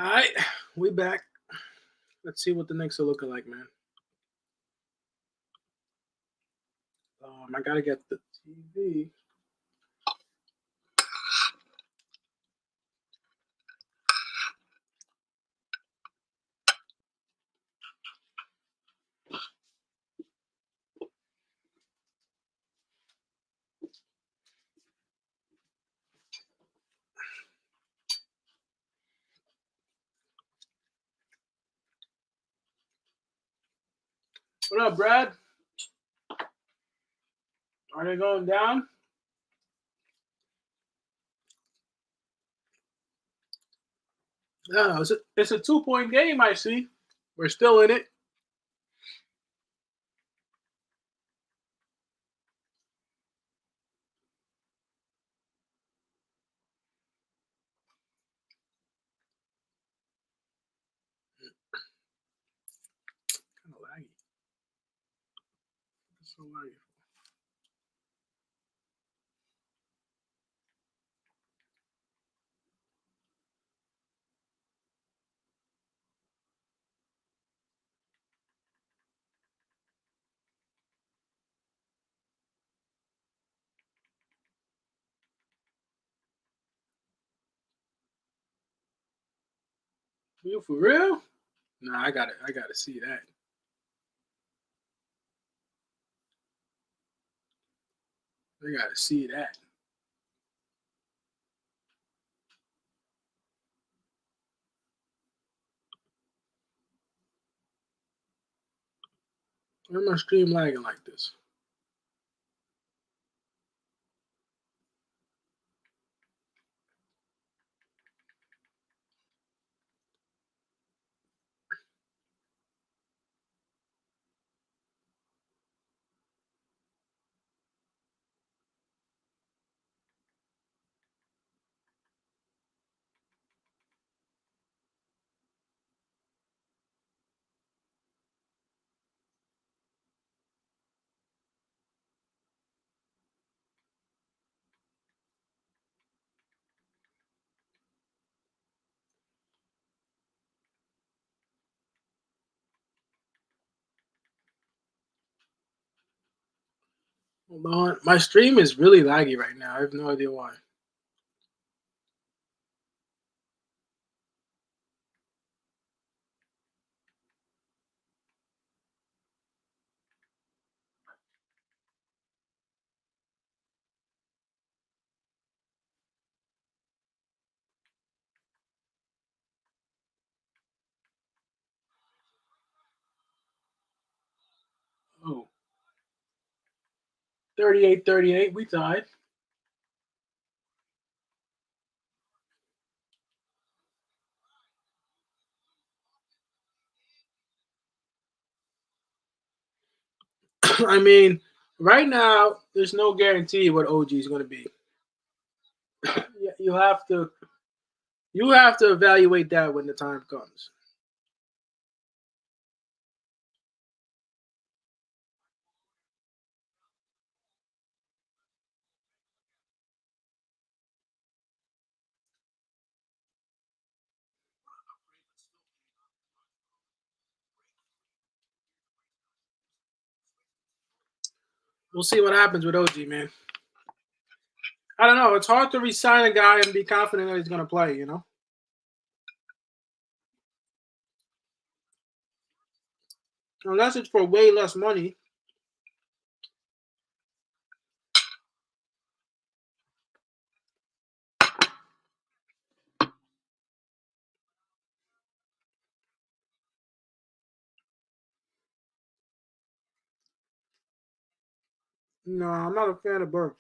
All right, we back. Let's see what the Knicks are looking like, man. I gotta get the TV. What up, Brad? Are they going down? No, it's a 2-point game, I see. We're still in it. Kind of laggy. It's so laggy. You for real? Nah, I gotta see that. I gotta see that. Why am I stream lagging like this? Hold on. My stream is really laggy right now. I have no idea why. Oh. 38-38. We tied. I mean, right now, there's no guarantee what OG is going to be. You have to evaluate that when the time comes. We'll see what happens with OG, man. I don't know. It's hard to resign a guy and be confident that he's going to play. Unless it's for way less money. No, I'm not a fan of Burks.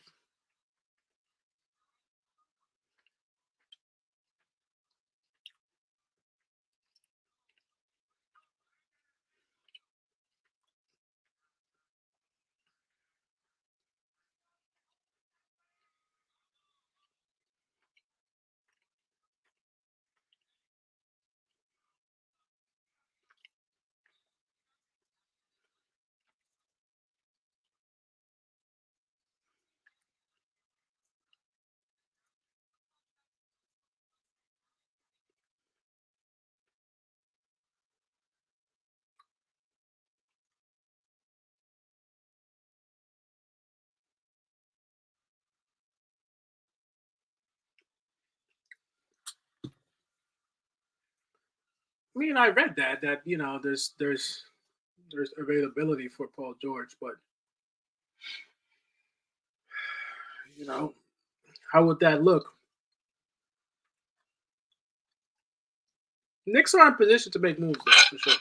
I mean, I read that there's availability for Paul George, but you know how would that look? Knicks are in position to make moves, though, for sure.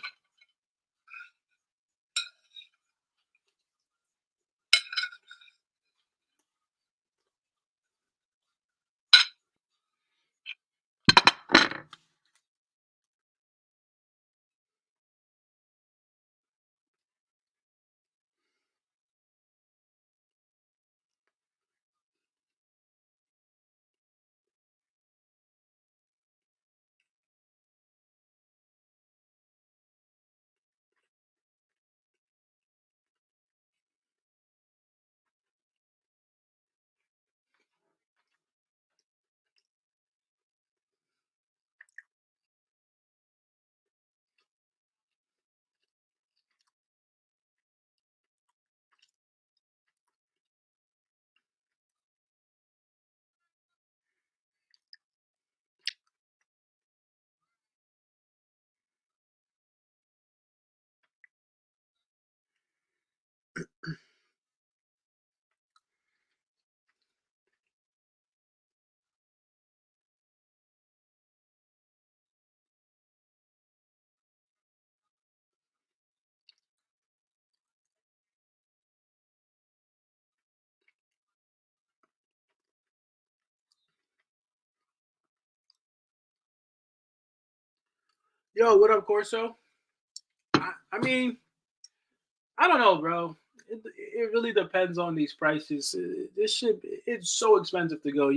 Yo, what up, Corso? I mean, I don't know, bro. It really depends on these prices. This shit, it's so expensive to go.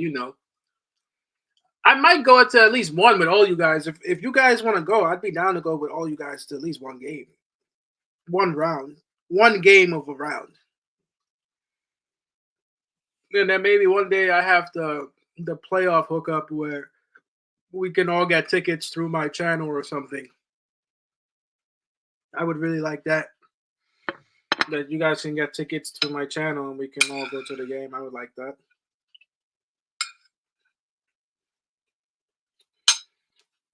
I might go to at least one with all you guys. If you guys want to go, I'd be down to go with all you guys to at least one game, one round, one game of a round. And then maybe one day I have the playoff hookup where we can all get tickets through my channel or something. I would really like that. That you guys can get tickets through my channel and we can all go to the game. I would like that.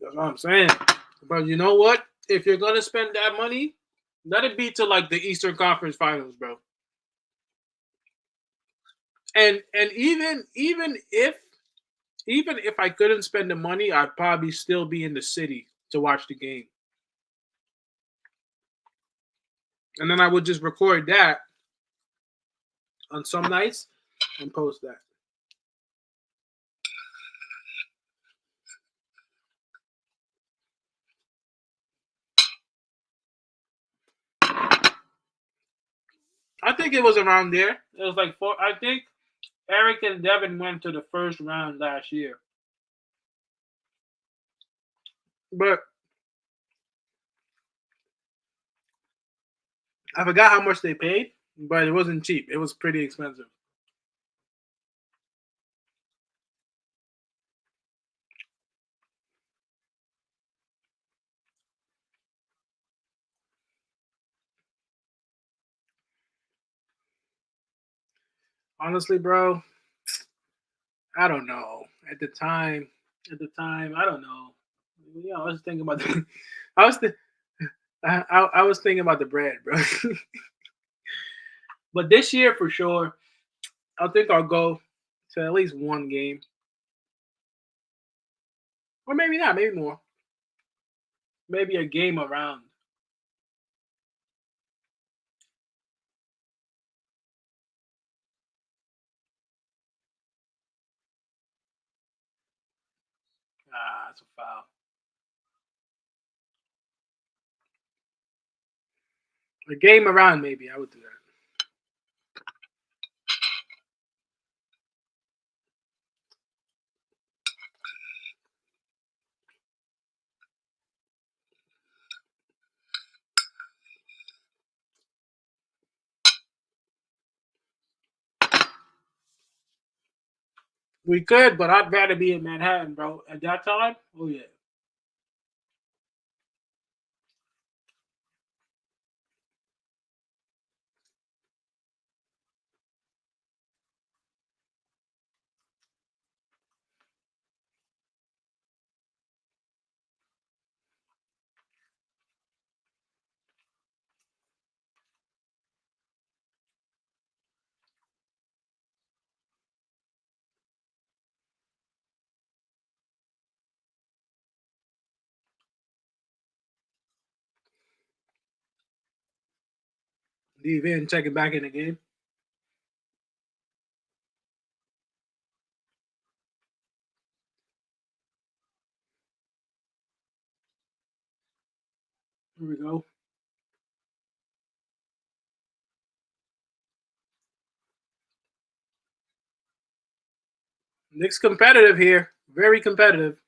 That's what I'm saying. But you know what? If you're gonna spend that money, let it be to like the Eastern Conference Finals, bro. And even if I couldn't spend the money, I'd probably still be in the city to watch the game. And then I would just record that on some nights and post that. I think it was around there. It was like four. I think Eric and Devin went to the first round last year. But I forgot how much they paid, but it wasn't cheap. It was pretty expensive. Honestly, bro, I don't know. At the time, I don't know. I was thinking about the, I was th- I was thinking about the bread, bro. But this year for sure, I think I'll go to at least one game, or maybe not, maybe more, maybe a game around. Ah, it's a foul. A game around, maybe I would do that. We could, but I'd rather be in Manhattan, bro. At that time, oh yeah. Leave in, check it back in the game. Here we go. Knicks competitive here, very competitive.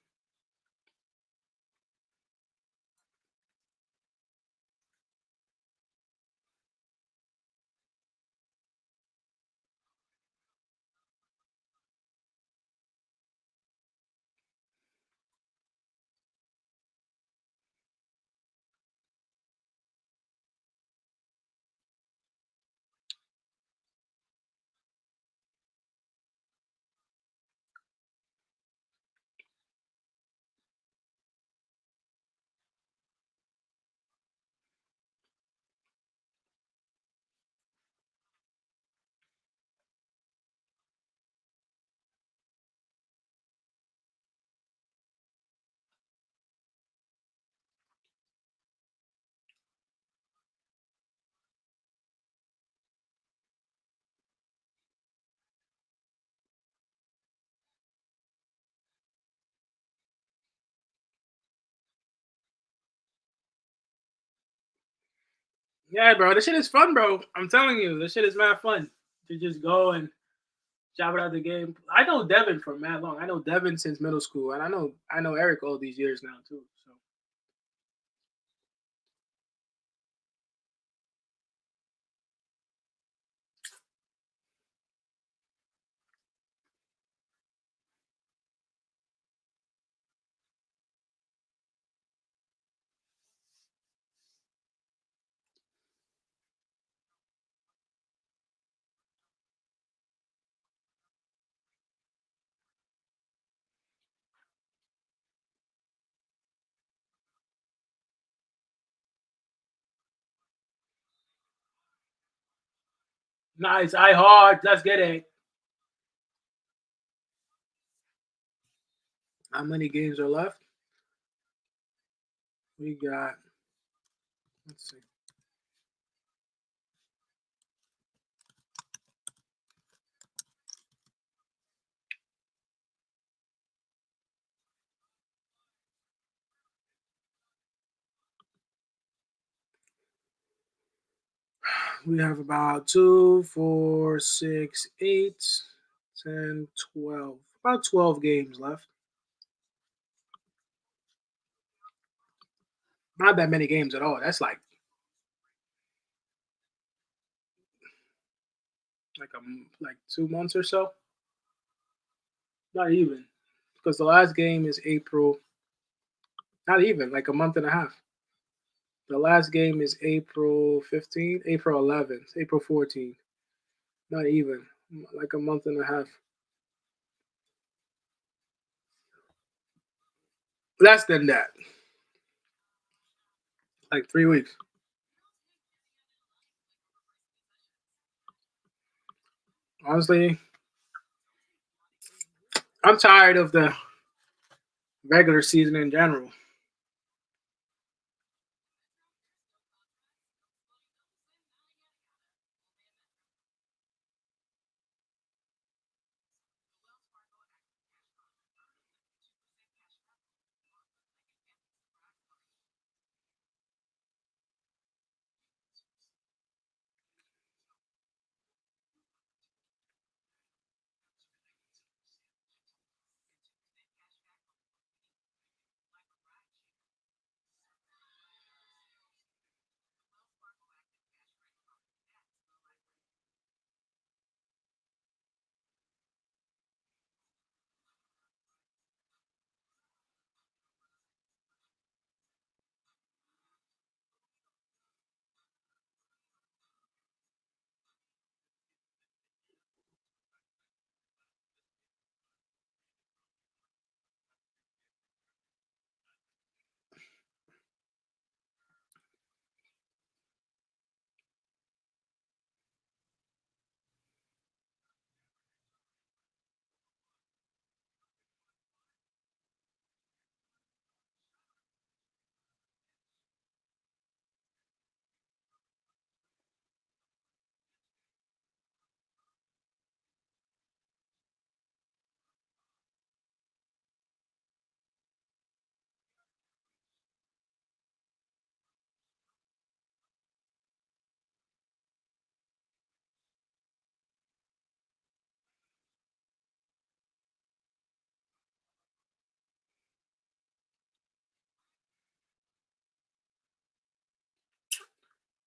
Yeah, bro, this shit is fun, bro. I'm telling you, this shit is mad fun to just go and job it out the game. I know Devin for mad long. I know Devin since middle school, and I know Eric all these years now too. So nice, I hard. Let's get it. How many games are left? We got. Let's see. We have about 2, 4, 6, 8, 10, 12. About 12 games left. Not that many games at all. That's like 2 months or so. Not even, because the last game is April. Not even like a month and a half. The last game is April 15th, April 11th, April 14th. Not even. like a month and a half. Less than that, like 3 weeks. Honestly, I'm tired of the regular season in general.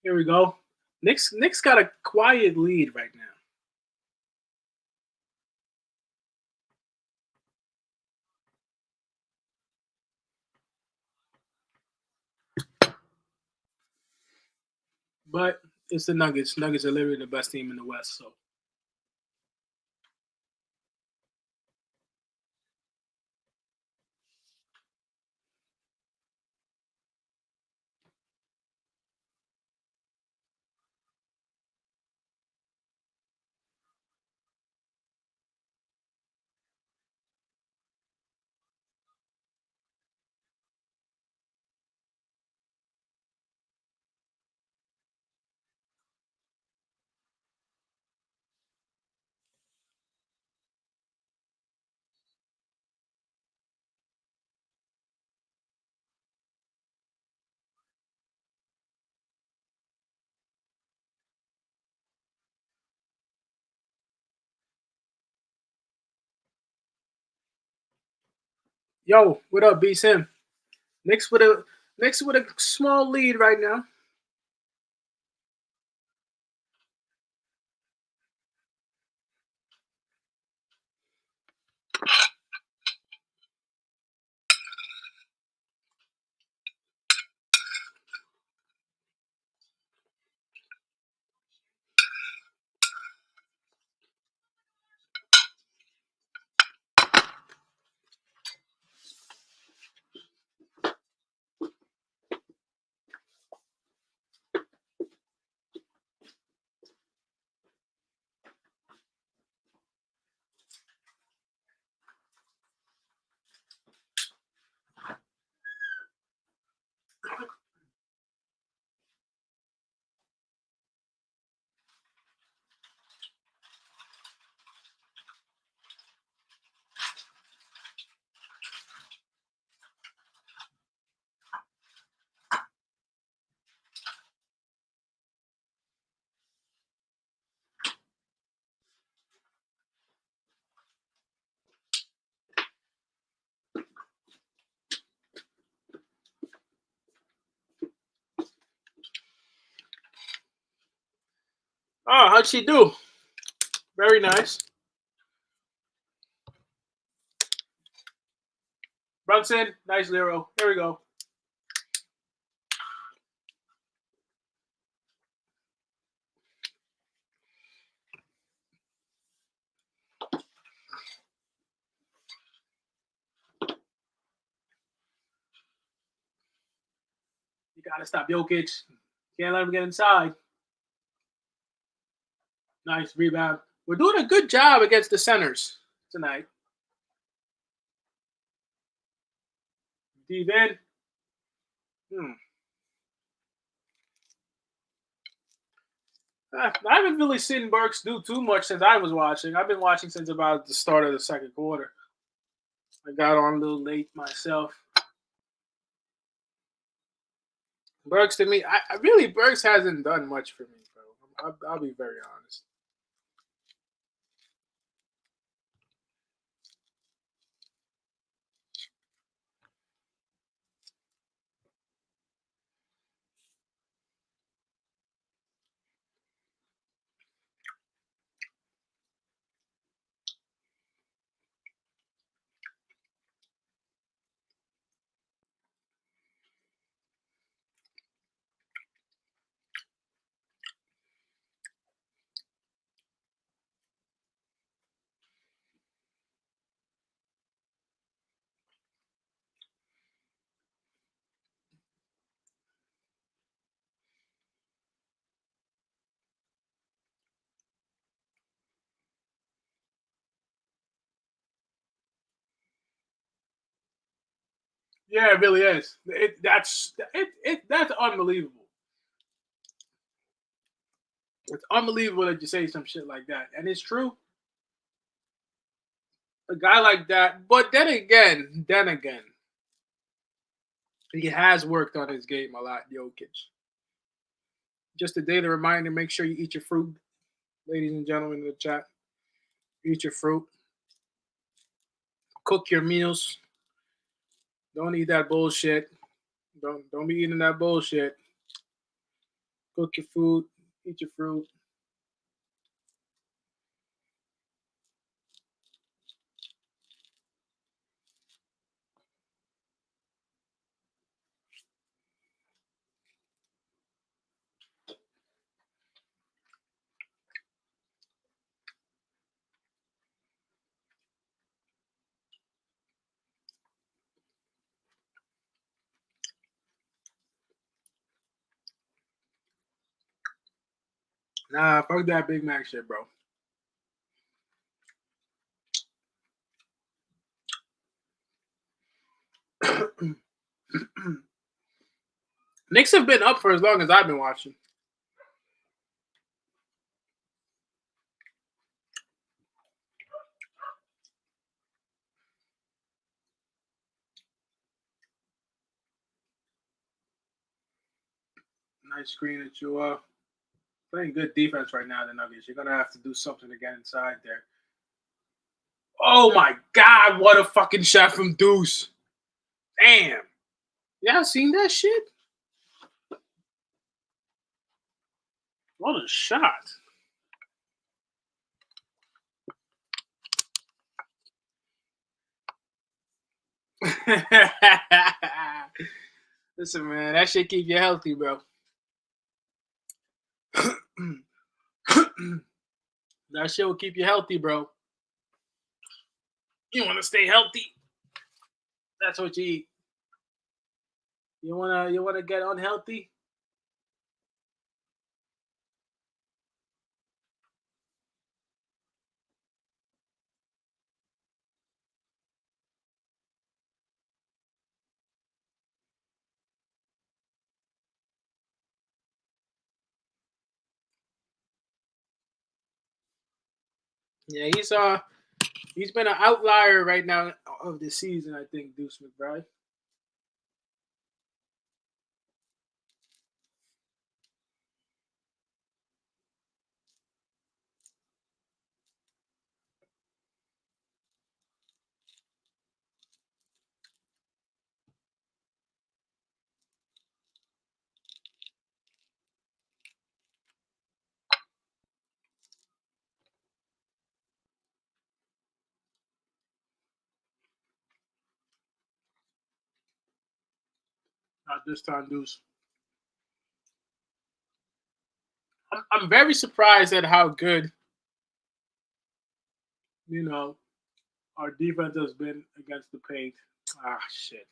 Here we go. Knicks got a quiet lead right now. But it's the Nuggets. Nuggets are literally the best team in the West. So yo, what up, B Sim? Knicks with a Knicks with a small lead right now. Oh, how'd she do? Very nice. Brunson, nice Lero. Here we go. You gotta stop Jokic. Can't let him get inside. Nice rebound. We're doing a good job against the centers tonight. Deep in. I haven't really seen Burks do too much since I was watching. I've been watching since about the start of the second quarter. I got on a little late myself. Burks to me, I really Burks hasn't done much for me, bro. I'll be very honest. Yeah, it really is. That's unbelievable. It's unbelievable that you say some shit like that, and it's true. A guy like that, but then again, he has worked on his game a lot, Jokic. Just a daily reminder: make sure you eat your fruit, ladies and gentlemen in the chat. Eat your fruit. Cook your meals. Don't eat that bullshit. Don't be eating that bullshit. Cook your food. Eat your fruit. Nah, fuck that Big Mac shit, bro. Knicks have been up for as long as I've been watching. Nice screen at you. Playing good defense right now, the Nuggets. You're gonna have to do something to get inside there. Oh my God! What a fucking shot from Deuce. Damn. Y'all seen that shit? What a shot. Listen, man, that shit keep you healthy, bro. That shit will keep you healthy, bro. You want to stay healthy? That's what you eat. You wanna get unhealthy? Yeah, he's been an outlier right now of the season. I think Deuce McBride. Not this time, Deuce. I'm very surprised at how good you know our defense has been against the paint. Ah, shit.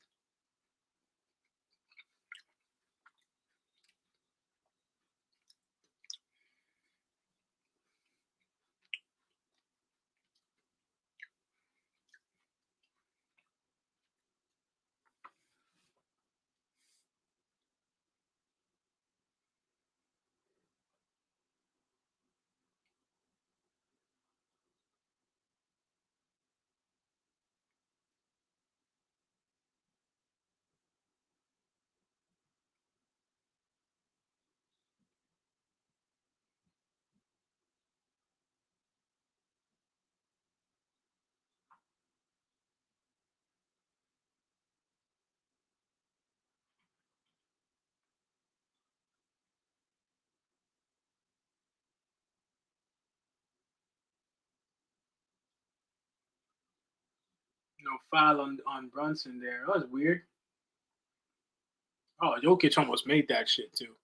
No foul on Brunson there. That was weird. Oh, Jokic almost made that shit too,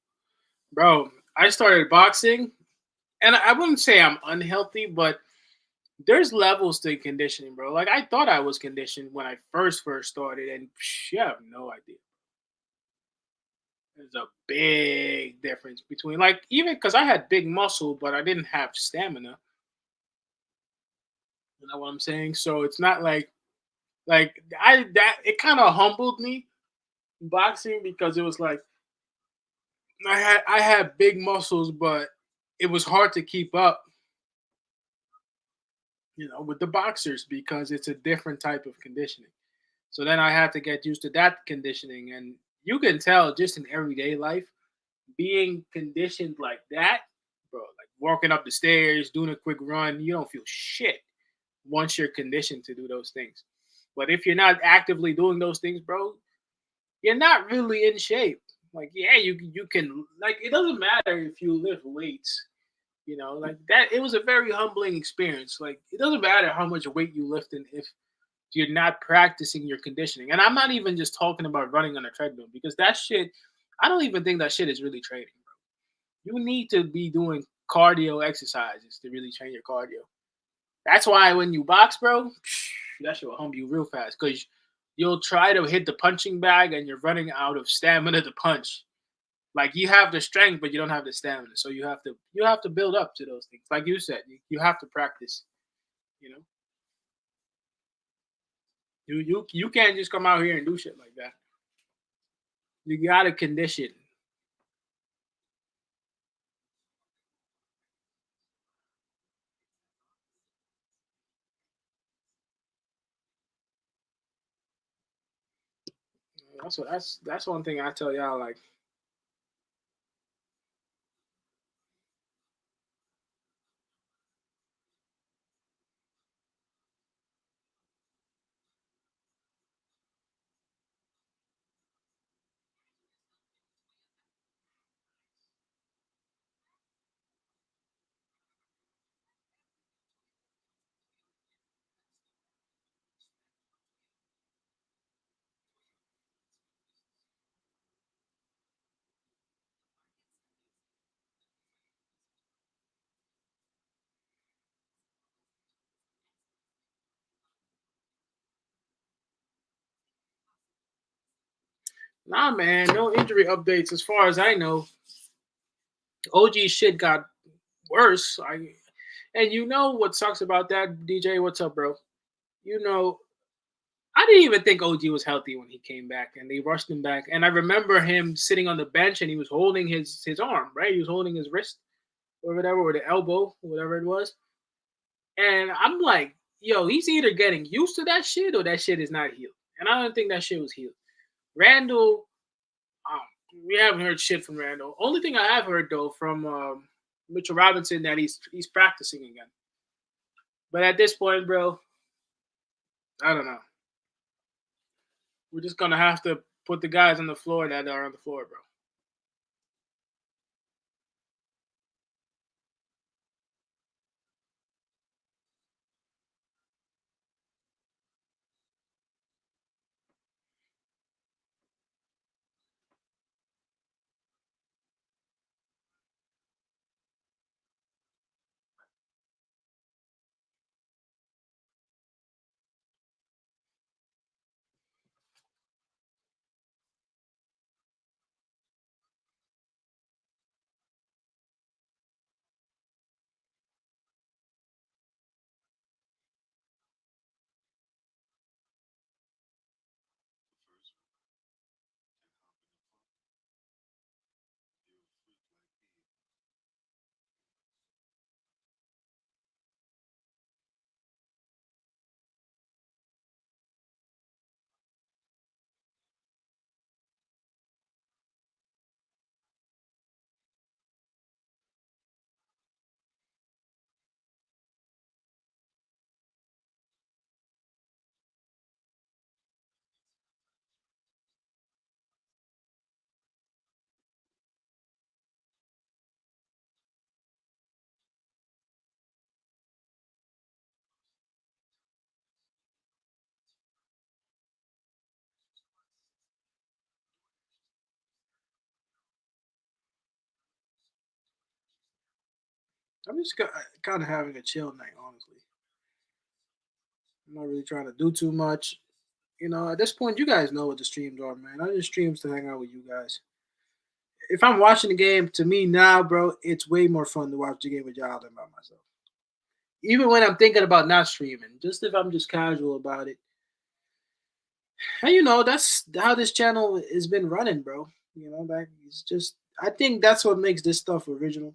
bro. I started boxing, and I wouldn't say I'm unhealthy, but there's levels to conditioning, bro. Like I thought I was conditioned when I first started, and you have no idea. There's a big difference between like even because I had big muscle, but I didn't have stamina. You know what I'm saying? So it's not like I that it kind of humbled me boxing because it was like I had big muscles, but it was hard to keep up, with the boxers because it's a different type of conditioning. So then I had to get used to that conditioning, and you can tell just in everyday life, being conditioned like that, bro, like walking up the stairs, doing a quick run, you don't feel shit once you're conditioned to do those things. But if you're not actively doing those things, bro, you're not really in shape. Like, yeah, you can like it doesn't matter if you lift weights, like that. It was a very humbling experience. Like, it doesn't matter how much weight you lift and if you're not practicing your conditioning. And I'm not even just talking about running on a treadmill because that shit, I don't even think that shit is really training, bro. You need to be doing cardio exercises to really train your cardio. That's why when you box, bro, that shit will humble you real fast because you'll try to hit the punching bag and you're running out of stamina to punch. Like you have the strength, but you don't have the stamina. So you have to build up to those things. Like you said, you have to practice. You know, you can't just come out here and do shit like that. You gotta condition. That's one thing I tell y'all. Like, nah, man, no injury updates as far as I know. OG shit got worse. And you know what sucks about that, DJ? What's up, bro? You know, I didn't even think OG was healthy when he came back, and they rushed him back. And I remember him sitting on the bench, and he was holding his arm, right? He was holding his wrist or whatever, or the elbow, whatever it was. And I'm like, yo, he's either getting used to that shit or that shit is not healed. And I don't think that shit was healed. Randall, um, we haven't heard shit from Randall. Only thing I have heard though from Mitchell Robinson that he's practicing again. But at this point, bro, I don't know. We're just gonna have to put the guys on the floor that are on the floor, bro. I'm just kind of having a chill night, honestly. I'm not really trying to do too much. At this point, you guys know what the streams are, man. I just streams to hang out with you guys. If I'm watching the game, to me now, bro, it's way more fun to watch the game with y'all than by myself. Even when I'm thinking about not streaming, just if I'm just casual about it. And that's how this channel has been running, bro. That it's just I think that's what makes this stuff original.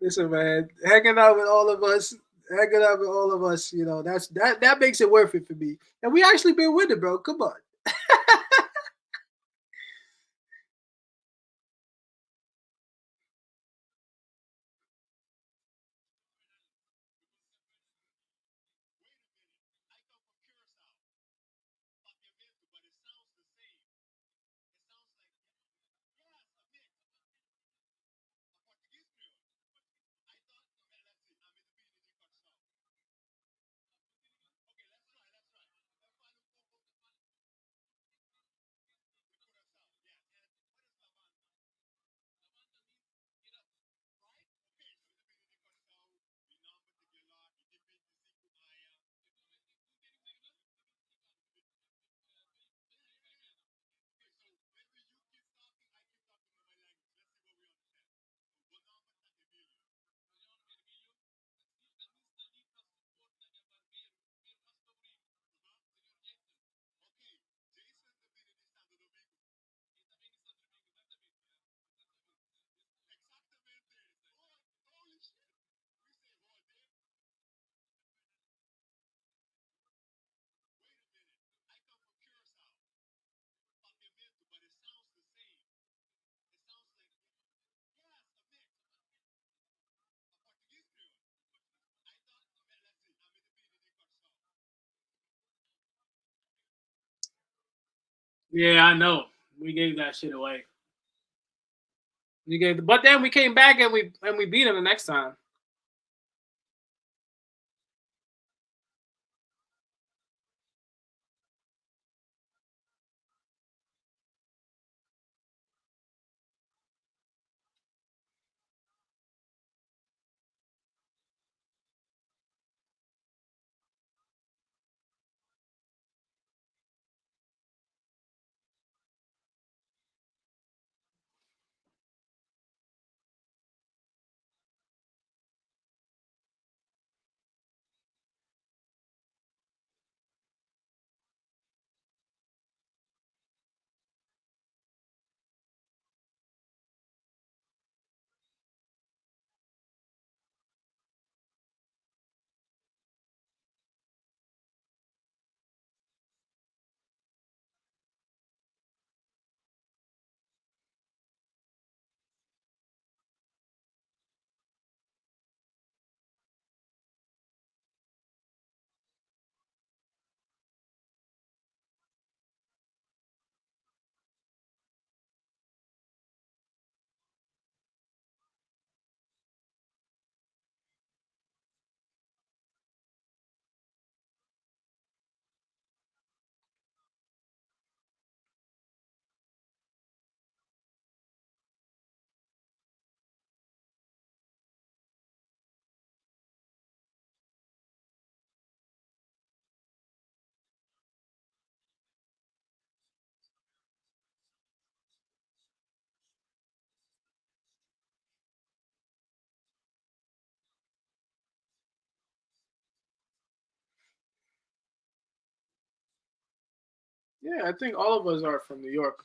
Listen, man, hanging out with all of us, that makes it worth it for me. And we actually been winning, bro. Come on. Yeah, I know. We gave that shit away. But then we came back and we beat them the next time. Yeah, I think all of us are from New York.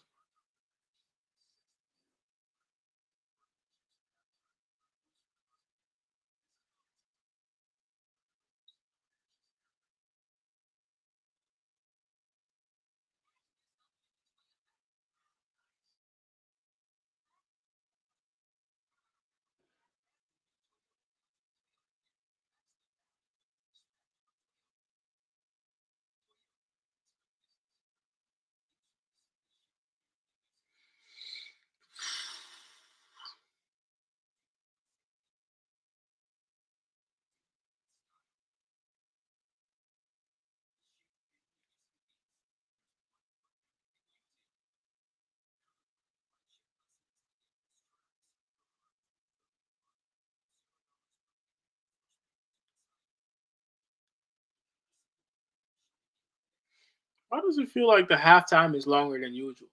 Why does it feel like the halftime is longer than usual?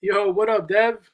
Yo, what up, Dev?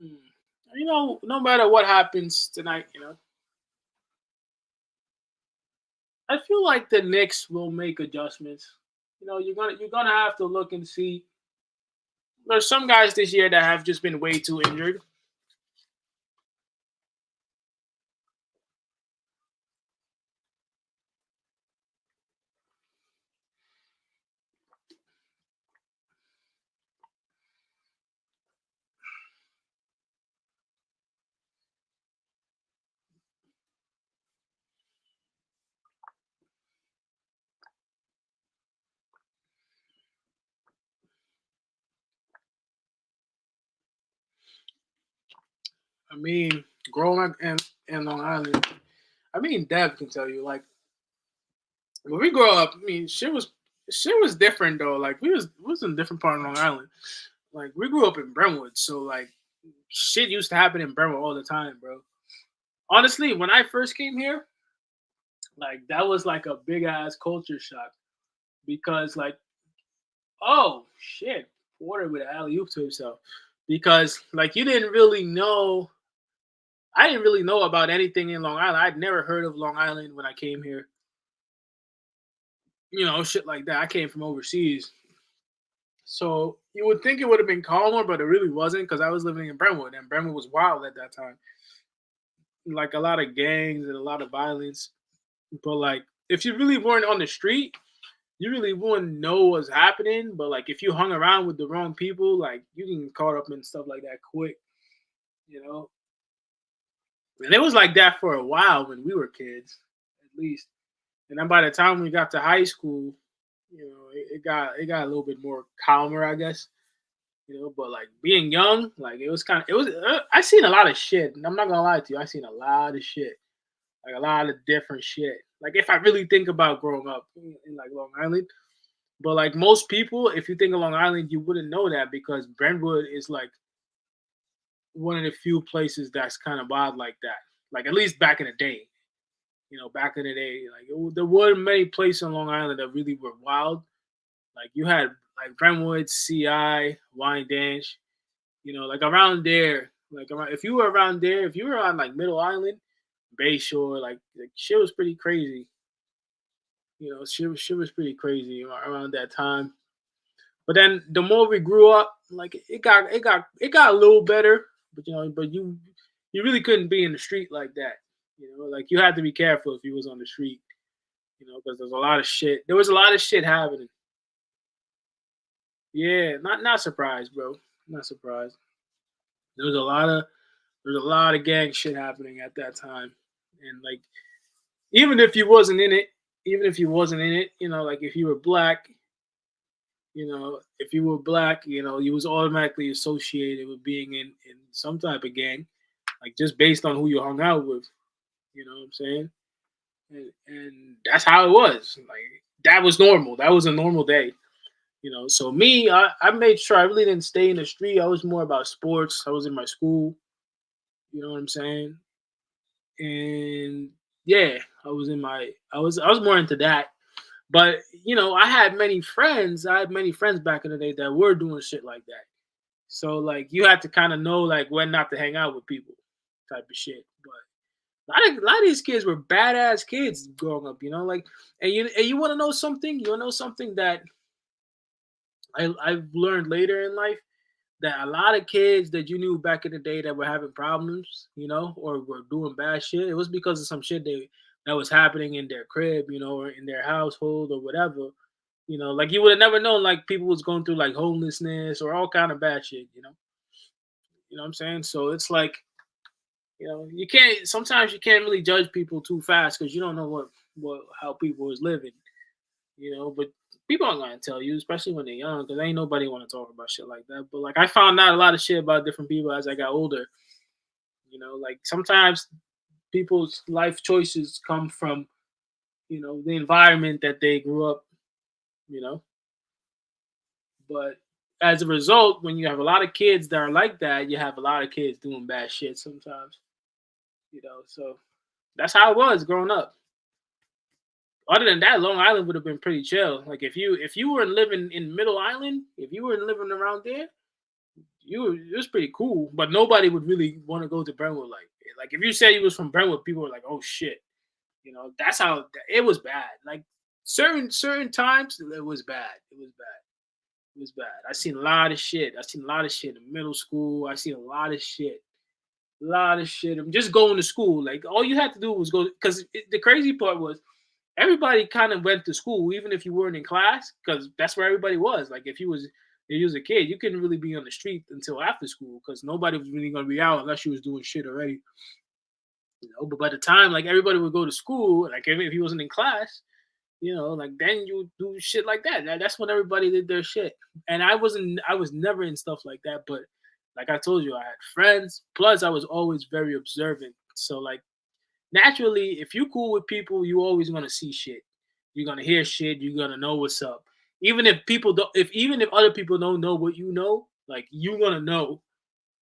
Hmm. No matter what happens tonight, I feel like the Knicks will make adjustments. You're gonna have to look and see. There's some guys this year that have just been way too injured. I mean, growing up in Long Island, I mean, Dev can tell you, like, when we grow up, I mean, shit was different though. Like we was in a different part of Long Island. Like we grew up in Brentwood, so like shit used to happen in Brentwood all the time, bro. Honestly, when I first came here, like that was like a big ass culture shock because like, oh shit, Porter with an alley oop to himself. Because like you didn't really know, I didn't really know about anything in Long Island. I'd never heard of Long Island when I came here. Shit like that. I came from overseas. So you would think it would have been calmer, but it really wasn't because I was living in Brentwood and Brentwood was wild at that time. Like a lot of gangs and a lot of violence. But like if you really weren't on the street, you really wouldn't know what's happening. But like if you hung around with the wrong people, like you can get caught up in stuff like that quick, you know. And it was like that for a while when we were kids, at least. And then by the time we got to high school, it got a little bit more calmer, I guess. But like being young, like it was I seen a lot of shit. And I'm not gonna lie to you, I seen a lot of shit, like a lot of different shit. Like if I really think about growing up in like Long Island, but like most people, if you think of Long Island, you wouldn't know that because Brentwood is like one of the few places that's kind of wild like that. Like at least back in the day, back in the day, like there weren't many places on Long Island that really were wild. Like you had like Brentwood, CI, Wyandanch, like around there, like around, if you were around there, if you were on like Middle Island, Bayshore, like shit was pretty crazy. Shit was pretty crazy around that time. But then the more we grew up, like it got a little better. But you really couldn't be in the street like that. Like you had to be careful if you was on the street. Because there's a lot of shit. There was a lot of shit happening. Yeah, not surprised, bro. Not surprised. There was a lot of There's a lot of gang shit happening at that time, and like even if you wasn't in it, even if you wasn't in it, like if you were black, if you were black, you was automatically associated with being in some type of gang, like just based on who you hung out with. You know what I'm saying? And that's how it was. Like that was normal. That was a normal day. So me, I made sure I really didn't stay in the street. I was more about sports. I was in my school. You know what I'm saying? And yeah, I was more into that. But I had many friends back in the day that were doing shit like that. So like you had to kind of know like when not to hang out with people, type of shit. But a lot of these kids were badass kids growing up, like and you want to know something? You want to know something that I've learned later in life that a lot of kids that you knew back in the day that were having problems, or were doing bad shit, it was because of some shit that was happening in their crib, or in their household or whatever. Like you would have never known like people was going through like homelessness or all kind of bad shit, You know what I'm saying? So it's like, you can't sometimes you can't really judge people too fast because you don't know what how people is living, but people aren't gonna tell you, especially when they're young, because ain't nobody want to talk about shit like that. But like I found out a lot of shit about different people as I got older. Like sometimes people's life choices come from the environment that they grew up. You know, but as a result, when you have a lot of kids that are like that, you have a lot of kids doing bad shit sometimes. So that's how it was growing up. Other than that, Long Island would have been pretty chill. Like if you were living in Middle Island, if you were living around there, it was pretty cool, but nobody would really want to go to Brentwood. Like if you said you was from Brentwood, people were like, "Oh shit," That's how it was bad. Like certain times, it was bad. It was bad. It was bad. I seen a lot of shit. I seen a lot of shit in middle school. I seen a lot of shit. A lot of shit. I'm just going to school. Like all you had to do was go. Because the crazy part was everybody kind of went to school, even if you weren't in class, because that's where everybody was. Like if you was a kid, you couldn't really be on the street until after school because nobody was really gonna be out unless you was doing shit already. But by the time like everybody would go to school, like if he wasn't in class, like then you do shit like that. That's when everybody did their shit. And I was never in stuff like that. But like I told you, I had friends. Plus, I was always very observant. So like naturally, if you cool with people, you always gonna see shit. You're gonna hear shit. You're gonna know what's up. Even if people don't, if even if other people don't know what you know, like you gonna know.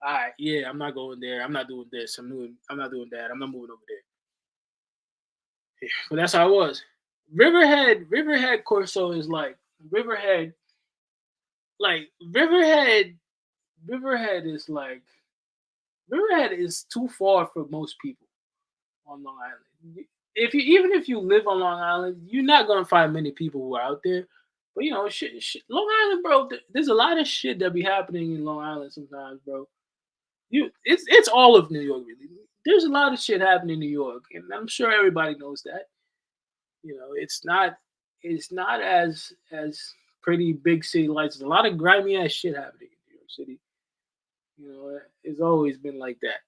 All right, yeah, I'm not going there. I'm not doing this. I'm not doing that. I'm not moving over there. Yeah, but that's how it was. Riverhead Corso is like Riverhead, like Riverhead is like Riverhead is too far for most people on Long Island. If you even if you live on Long Island, you're not gonna find many people who are out there. But Long Island, bro. There's a lot of shit that be happening in Long Island sometimes, bro. It's all of New York, really. There's a lot of shit happening in New York, and I'm sure everybody knows that. It's not as pretty big city lights. There's a lot of grimy ass shit happening in New York City. It's always been like that.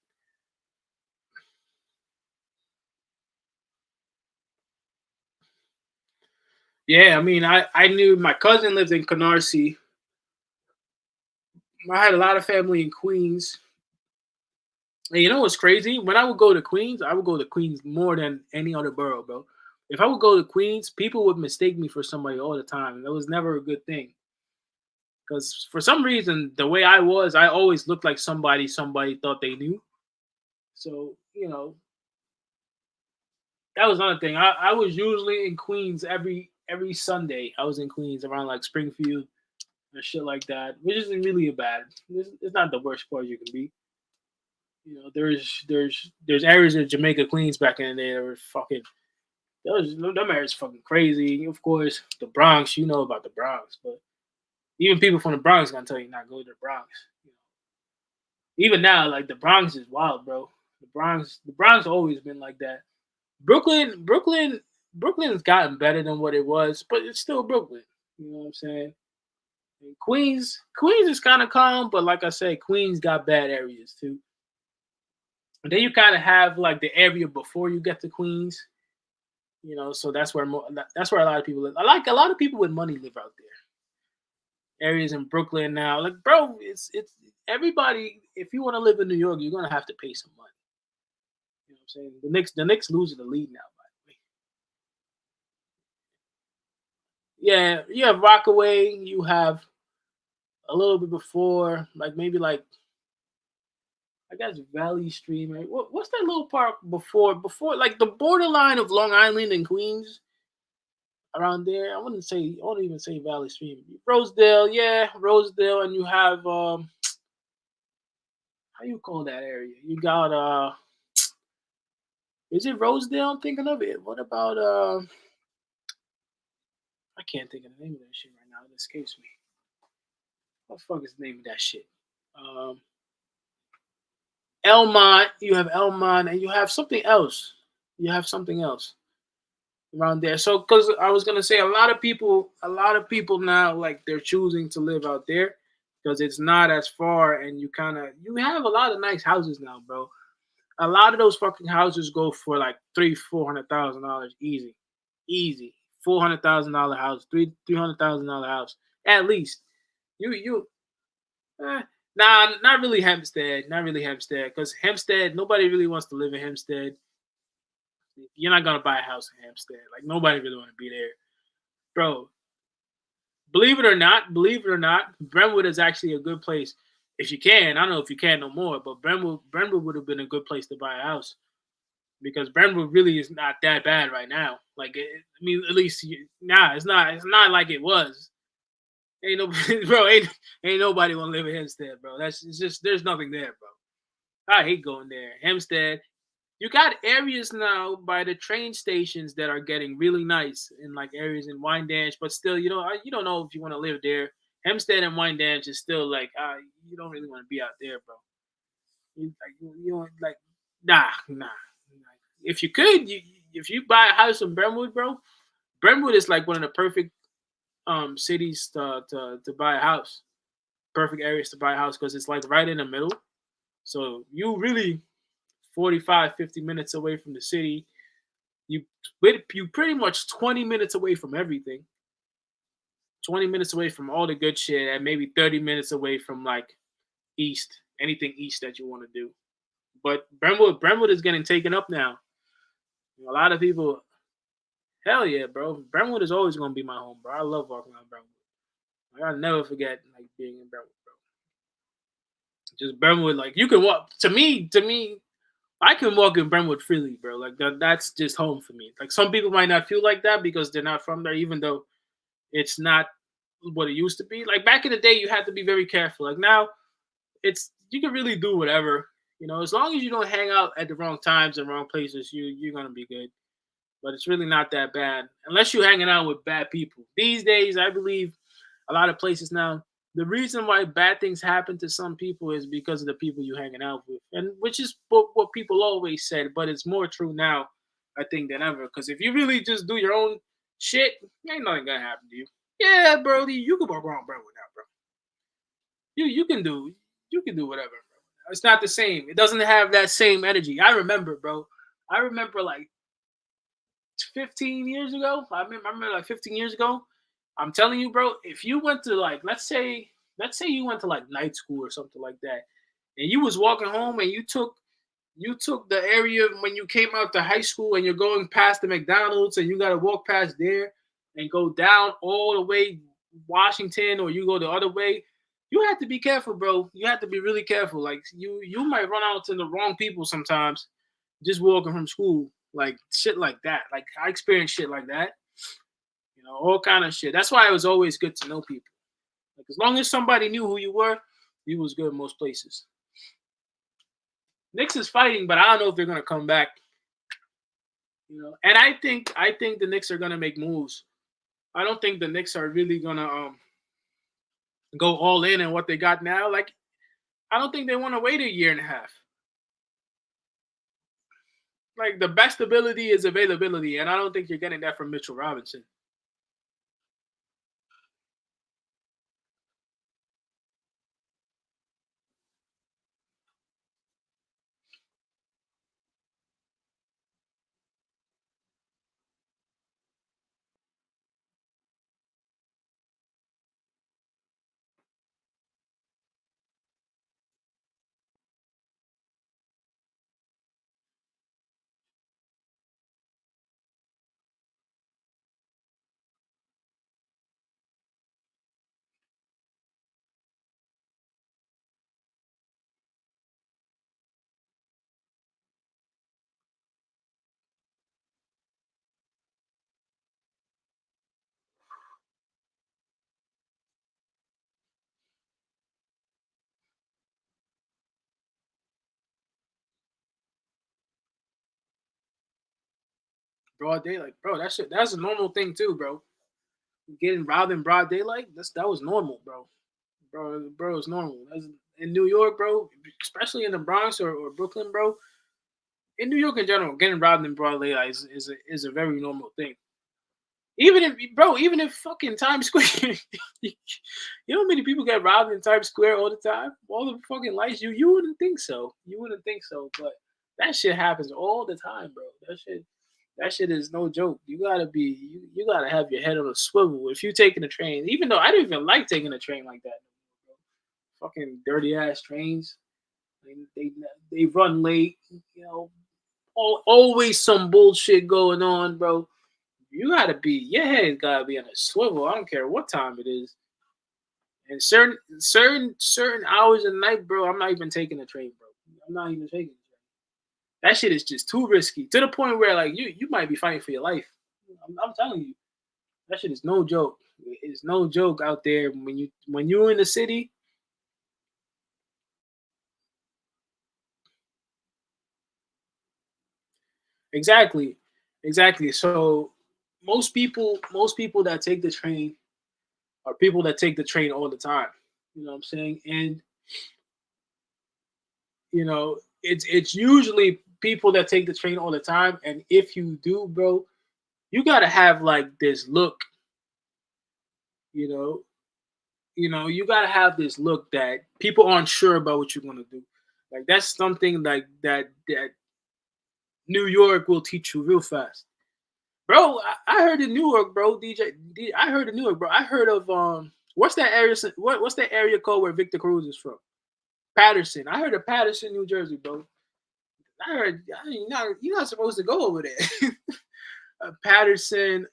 Yeah, I mean, I knew my cousin lived in Canarsie. I had a lot of family in Queens. And you know what's crazy? When I would go to Queens, I would go to Queens more than any other borough, bro. If I would go to Queens, people would mistake me for somebody all the time, and that was never a good thing. Because for some reason, the way I was, I always looked like somebody thought they knew. So that was another thing. I was usually in Queens every Sunday. I was in Queens around like Springfield and shit like that, which isn't really a bad. It's not the worst part you can be. There's areas of Jamaica, Queens back in the day that were fucking. Them areas fucking crazy. Of course, the Bronx. You know about the Bronx, but even people from the Bronx gonna tell you not go to the Bronx. Even now, like the Bronx is wild, bro. The Bronx always been like that. Brooklyn's gotten better than what it was, but it's still Brooklyn. You know what I'm saying? And Queens is kind of calm, but like I said, Queens got bad areas too. And then you kind of have like the area before you get to Queens. So that's where a lot of people live. I like a lot of people with money live out there. Areas in Brooklyn now, like bro, it's everybody. If you want to live in New York, you're gonna have to pay some money. You know what I'm saying? The Knicks losing the lead now, by the way. Yeah, you have Rockaway. You have a little bit before, like maybe like I guess Valley Stream. Right? What's that little park before like the borderline of Long Island and Queens around there? I wouldn't even say Valley Stream. Rosedale, yeah, Rosedale, and you have how you call that area? You got is it Rosedale? I'm thinking of it. What about I can't think of the name of that shit right now. It escapes me. What the fuck is the name of that shit? Um, Elmont. You have Elmont, and you have something else. You have something else around there. So, because I was gonna say, a lot of people now like they're choosing to live out there because it's not as far, and you have a lot of nice houses now, bro. A lot of those fucking houses go for like $300,000-$400,000 easy, easy. $400,000 house, $300,000 house at least. You eh, Nah, not really Hempstead, not really Hempstead, because Hempstead nobody really wants to live in Hempstead. You're not gonna buy a house in Hempstead. Like nobody really want to be there, bro. Believe it or not, Brentwood is actually a good place if you can. I don't know if you can no more, but Brentwood would have been a good place to buy a house because Brentwood really is not that bad right now. Like, I mean, at least nah, it's not like it was. Ain't no bro, ain't nobody wanna live in Hempstead, bro. That's it's just there's nothing there, bro. I hate going there. Hempstead. You got areas now by the train stations that are getting really nice in like areas in Wyandanch, but still, you don't know if you want to live there. Hempstead and Wyandanch is still like, you don't really want to be out there, bro. You don't like, nah. If you could, if you buy a house in Brentwood, bro, Brentwood is like one of the perfect cities to buy a house. Perfect areas to buy a house because it's like right in the middle. So you really 45, 50 minutes away from the city. You you pretty much 20 minutes away from everything. 20 minutes away from all the good shit and maybe 30 minutes away from like east, anything east that you want to do. But Brentwood is getting taken up now. A lot of people, hell yeah, bro. Brentwood is always gonna be my home, bro. I love walking around Brentwood. Like, I'll never forget like being in Brentwood, bro. Just Brentwood, like you can walk to me, I can walk in Brentwood freely, bro. Like that's just home for me. Like some people might not feel like that because they're not from there, even though it's not what it used to be. Like back in the day, you had to be very careful. Like now, it's you can really do whatever. As long as you don't hang out at the wrong times and wrong places, you're gonna be good. But it's really not that bad unless you're hanging out with bad people. These days, I believe a lot of places now. The reason why bad things happen to some people is because of the people you hanging out with, and which is what people always said. But it's more true now, I think, than ever. Because if you really just do your own shit, ain't nothing gonna happen to you. Yeah, Brody, you can walk around Brentwood now, bro. You can do whatever, bro. It's not the same. It doesn't have that same energy. I remember, bro. I remember like 15 years ago. I remember like 15 years ago. I'm telling you, bro. If you went to like, let's say you went to like night school or something like that, and you was walking home and you took the area when you came out to high school and you're going past the McDonald's and you got to walk past there and go down all the way Washington or you go the other way. You have to be careful, bro. You have to be really careful. Like you might run out to the wrong people sometimes just walking from school. Like shit like that. Like I experienced shit like that. All kind of shit. That's why it was always good to know people. Like as long as somebody knew who you were, you was good in most places. Knicks is fighting, but I don't know if they're gonna come back. And I think the Knicks are gonna make moves. I don't think the Knicks are really gonna go all in what they got now. Like I don't think they want to wait a year and a half. Like the best ability is availability, and I don't think you're getting that from Mitchell Robinson. Broad daylight, bro. That's a normal thing too, bro. Getting robbed in broad daylight, that was normal, bro. Bro, it's normal. That's, in New York, bro, especially in the Bronx or Brooklyn, bro. In New York in general, getting robbed in broad daylight is a very normal thing. Even if fucking Times Square, you know how many people get robbed in Times Square all the time? All the fucking lights, you wouldn't think so. You wouldn't think so, but that shit happens all the time, bro. That shit is no joke. You gotta have your head on a swivel if you taking a train. Even though I don't even like taking a train like that. Fucking dirty ass trains. They run late. Always some bullshit going on, bro. You gotta be your head gotta be on a swivel. I don't care what time it is. And certain hours of the night, bro, I'm not even taking a train, bro. I'm not even taking a train. That shit is just too risky to the point where like you might be fighting for your life. I'm telling you, that shit is no joke. It's no joke out there when you're in the city. Exactly, exactly. So most people that take the train are people that take the train all the time. You know what I'm saying? And it's usually people that take the train all the time. And if you do, bro, you gotta have like this look. You know, you gotta have this look that people aren't sure about what you're gonna do. Like that's something like that New York will teach you real fast. Bro, I heard in Newark, bro. I heard in Newark, bro. I heard of what's that area? What's that area called where Victor Cruz is from? Patterson. I heard of Patterson, New Jersey, bro. I heard you're not supposed to go over there. Patterson.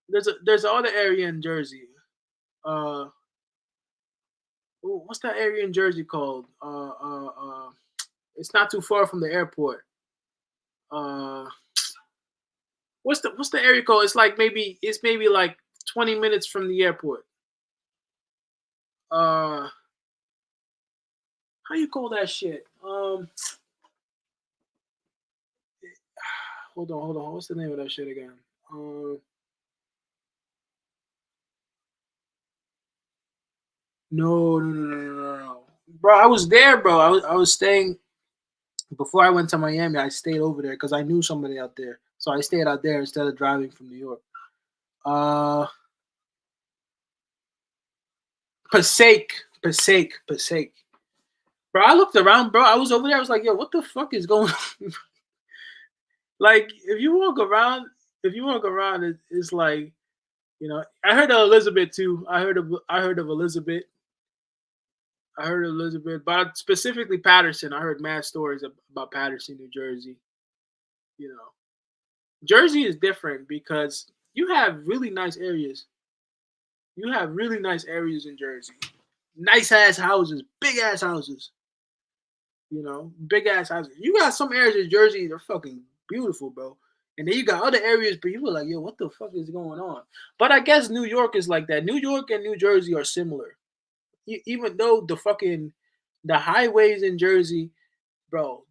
There's another area in Jersey. Uh, what's that area in Jersey called? It's not too far from the airport. Uh, what's the area called? It's maybe like 20 minutes from the airport. Uh, how you call that shit? Hold on. What's the name of that shit again? No. Bro, I was there, bro. I was staying before I went to Miami. I stayed over there because I knew somebody out there, so I stayed out there instead of driving from New York. Uh, Passaic. Bro, I looked around, bro. I was over there. I was like, yo, what the fuck is going on? Like, if you walk around, it's like, I heard of Elizabeth too. I heard of Elizabeth. I heard of Elizabeth, but specifically Patterson. I heard mad stories about Patterson, New Jersey. You know, Jersey is different because you have really nice areas. You have really nice areas in Jersey. Nice ass houses, big ass houses. Big ass houses. You got some areas in Jersey they're fucking beautiful, bro. And then you got other areas, but you were like, yo, what the fuck is going on? But I guess New York is like that. New York and New Jersey are similar. Even though the highways in Jersey, bro,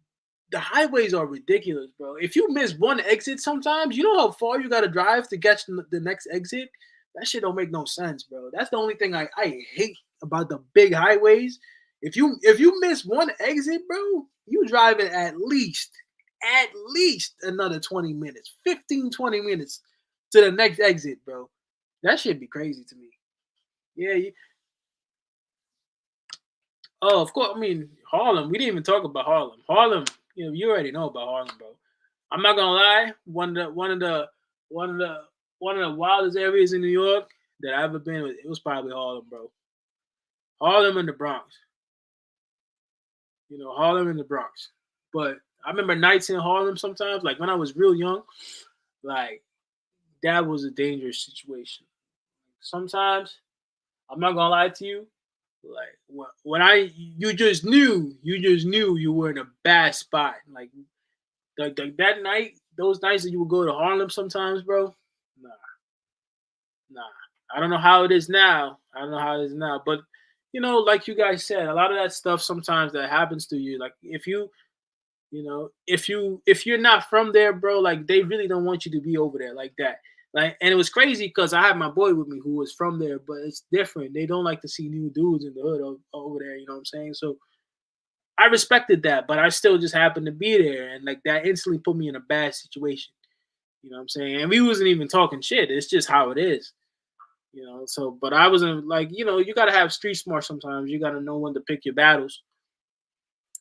the highways are ridiculous, bro. If you miss one exit, sometimes you know how far you got to drive to catch the next exit. That shit don't make no sense, bro. That's the only thing I hate about the big highways. If you miss one exit, bro, you driving at least another 20 minutes, 15, 20 minutes to the next exit, bro. That should be crazy to me. Yeah, oh, of course. I mean, Harlem. We didn't even talk about Harlem. Harlem. You already know about Harlem, bro. I'm not gonna lie. One of the wildest areas in New York that I've ever been with, it was probably Harlem, bro. Harlem and the Bronx. Harlem and the Bronx. But I remember nights in Harlem sometimes, like when I was real young, like that was a dangerous situation. Sometimes I'm not gonna lie to you. Like when you just knew you were in a bad spot. Like that night, those nights that you would go to Harlem sometimes, bro. Nah, nah. I don't know how it is now. I don't know how it is now, but like you guys said, a lot of that stuff sometimes that happens to you. Like if you're not from there, bro, like they really don't want you to be over there like that. Like, and it was crazy because I had my boy with me who was from there, but it's different. They don't like to see new dudes in the hood over there. You know what I'm saying? So I respected that, but I still just happened to be there, and like that instantly put me in a bad situation. You know what I'm saying? And we wasn't even talking shit. It's just how it is. So but I wasn't like, you gotta have street smart sometimes. You gotta know when to pick your battles.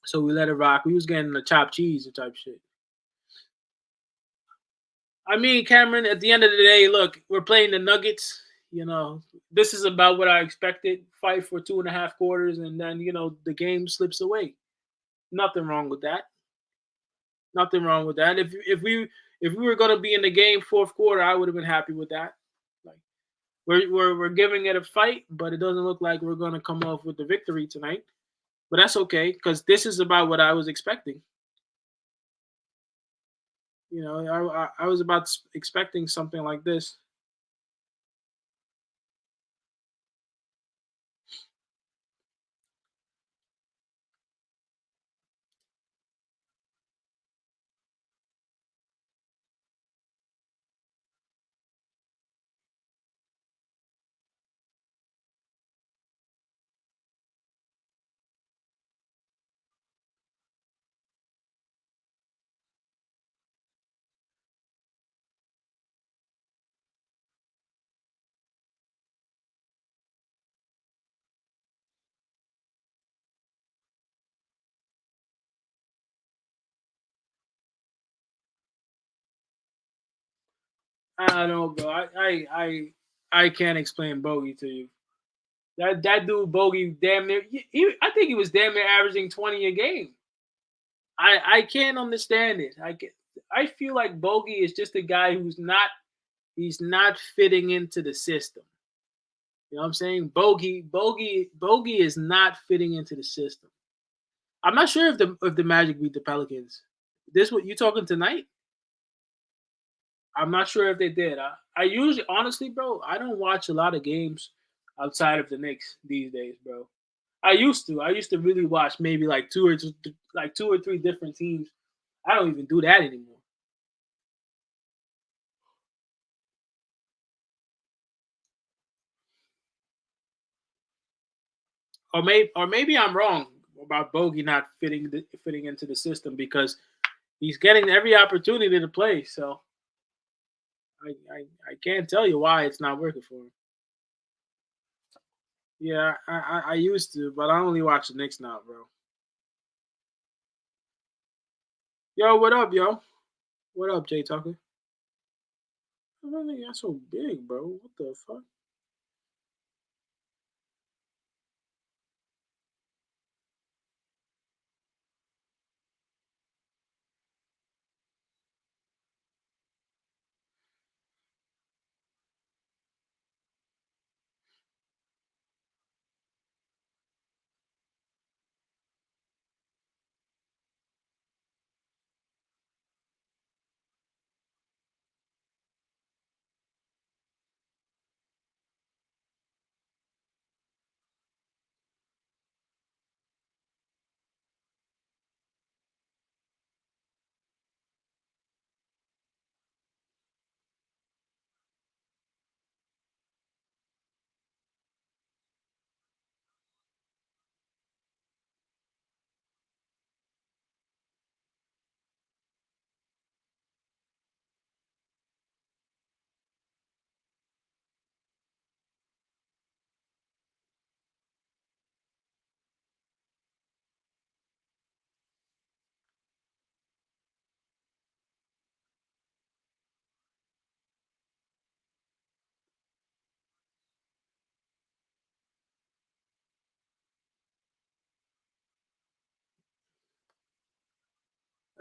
So we let it rock. We was getting the chopped cheese and type shit. I mean, Cameron, at the end of the day, look, we're playing the Nuggets. This is about what I expected. Fight for 2.5 quarters, and then the game slips away. Nothing wrong with that. Nothing wrong with that. If we were gonna be in the game fourth quarter, I would have been happy with that. Like we're giving it a fight, but it doesn't look like we're gonna come off with the victory tonight. But that's okay because this is about what I was expecting. I was expecting something like this. I don't know, bro. I can't explain Bogey to you. That dude Bogey damn near. I think he was damn near averaging 20 a game. I can't understand it. I feel like Bogey is just a guy who's not he's not fitting into the system. You know what I'm saying? Bogey is not fitting into the system. I'm not sure if the Magic beat the Pelicans. This what you talking tonight? I'm not sure if they did. I usually, honestly, bro, I don't watch a lot of games outside of the Knicks these days, bro. I used to. I used to really watch maybe like two or three different teams. I don't even do that anymore. Or maybe I'm wrong about Bogey not fitting into the system because he's getting every opportunity to play. So I can't tell you why it's not working for him. Yeah, I used to, but I only watch the Knicks now, bro. Yo, what up, yo? What up, Jay Tucker? I don't think that's so big, bro. What the fuck?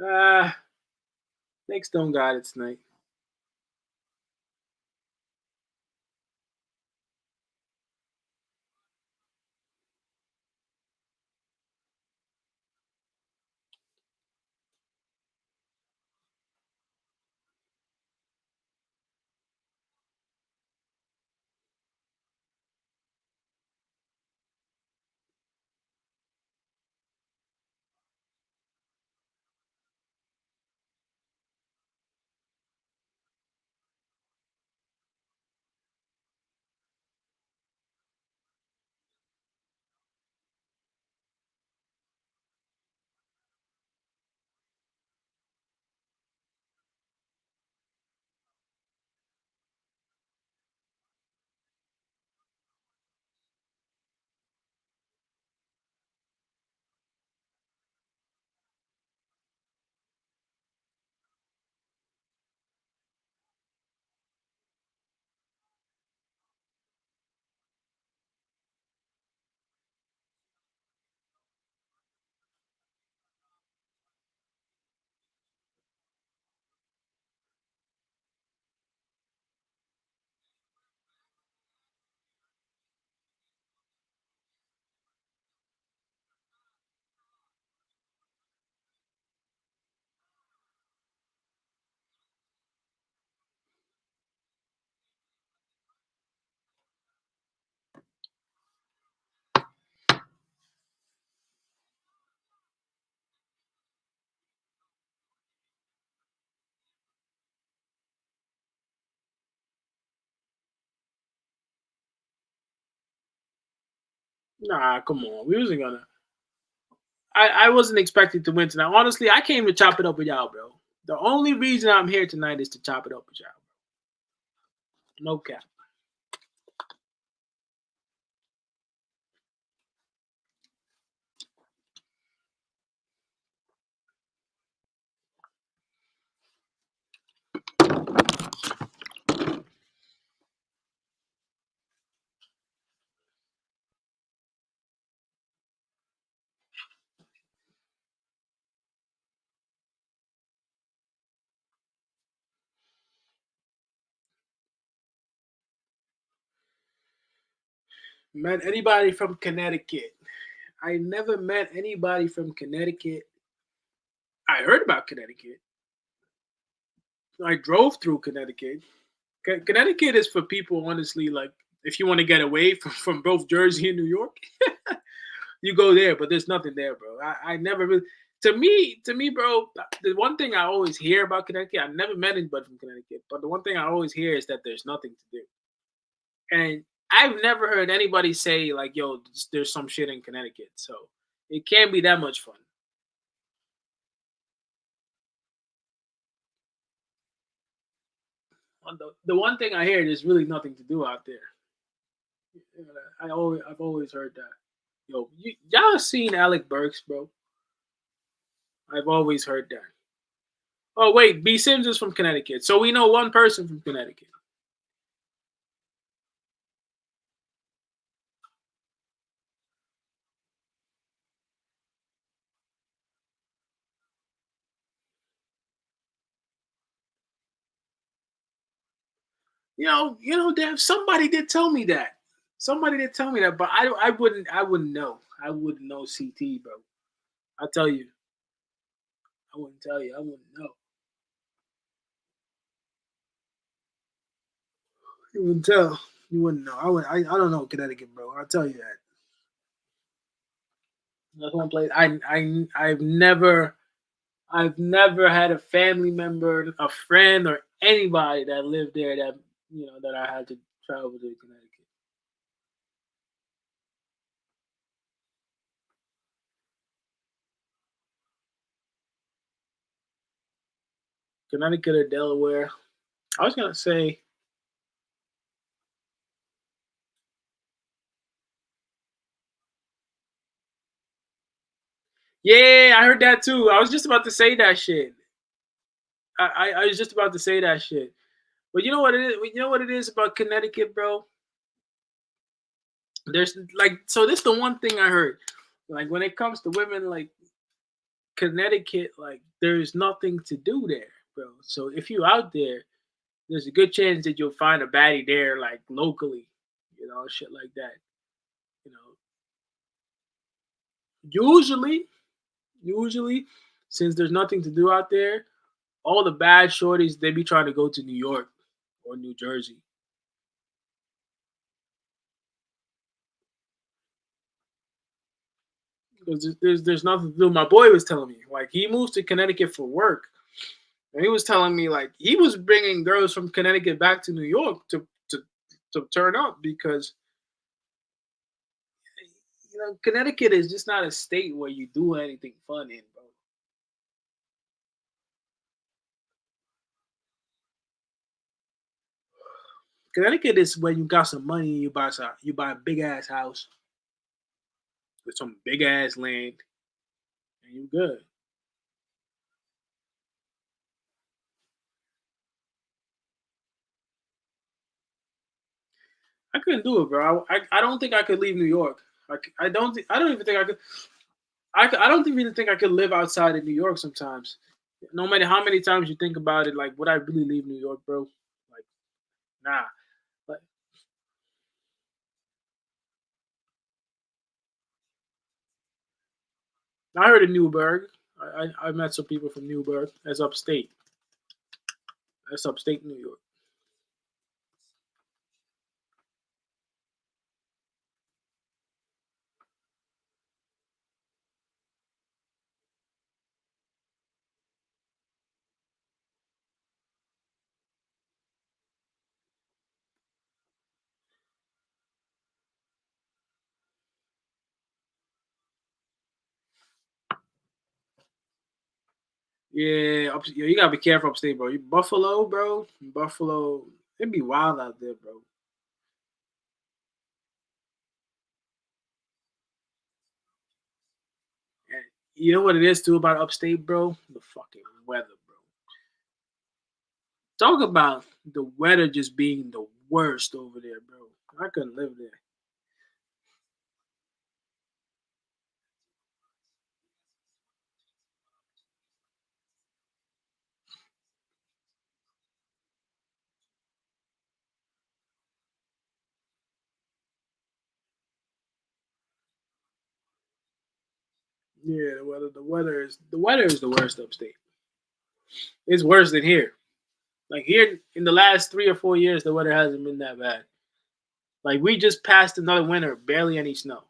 Uh Knicks don't got it tonight. Nah, come on. We wasn't gonna. I wasn't expecting to win tonight. Honestly, I came to chop it up with y'all, bro. The only reason I'm here tonight is to chop it up with y'all. No cap. Met anybody from Connecticut? I never met anybody from Connecticut. I heard about Connecticut. I drove through Connecticut. Connecticut is for people, honestly, like if you want to get away from both Jersey and New York, you go there, but there's nothing there, bro. I never really to me, bro, the one thing I always hear about Connecticut, I never met anybody from Connecticut, but the one thing I always hear is that there's nothing to do. And I've never heard anybody say like, "Yo, there's some shit in Connecticut," so it can't be that much fun. The one thing I hear, there's really nothing to do out there. You know, I've always heard that. Yo, y'all seen Alec Burks, bro? I've always heard that. Oh wait, B Sims is from Connecticut, so we know one person from Connecticut. Damn, somebody did tell me that. Somebody did tell me that, but I wouldn't know. I wouldn't know CT, bro. I tell you, I wouldn't tell you. I wouldn't know. You wouldn't tell. You wouldn't know. I don't know Connecticut, bro. I'll tell you that. That's one place. I've never had a family member, a friend, or anybody that lived there that I had to travel to Connecticut. Connecticut or Delaware. I was gonna say, yeah, I heard that too. I was just about to say that shit. I was just about to say that shit. But you know what it is? You know what it is about Connecticut, bro? There's like so this is the one thing I heard. Like when it comes to women, like Connecticut, like there's nothing to do there, bro. So if you out there, there's a good chance that you'll find a baddie there, like locally, shit like that. You know, usually, usually, since there's nothing to do out there, all the bad shorties they be trying to go to New York or New Jersey because there's nothing to do. My boy was telling me like he moves to Connecticut for work, and he was telling me like he was bringing girls from Connecticut back to New York to turn up because Connecticut is just not a state where you do anything fun in, bro. Connecticut is when you got some money, you buy a big ass house with some big ass land, and you good. I couldn't do it, bro. I don't think I could leave New York. I don't even think I could. I don't even think I could live outside of New York sometimes. No matter how many times you think about it, like would I really leave New York, bro? Like nah. Like I heard of Newburgh. I met some people from Newburgh. That's upstate. That's upstate New York. Yeah, you gotta be careful upstate, bro. You Buffalo, bro. Buffalo, it'd be wild out there, bro. And you know what it is too about upstate, bro? The fucking weather, bro. Talk about the weather just being the worst over there, bro. I couldn't live there. Yeah, the weather is the worst upstate. It's worse than here. Like here in the last 3 or 4 years, the weather hasn't been that bad. Like we just passed another winter, barely any snow.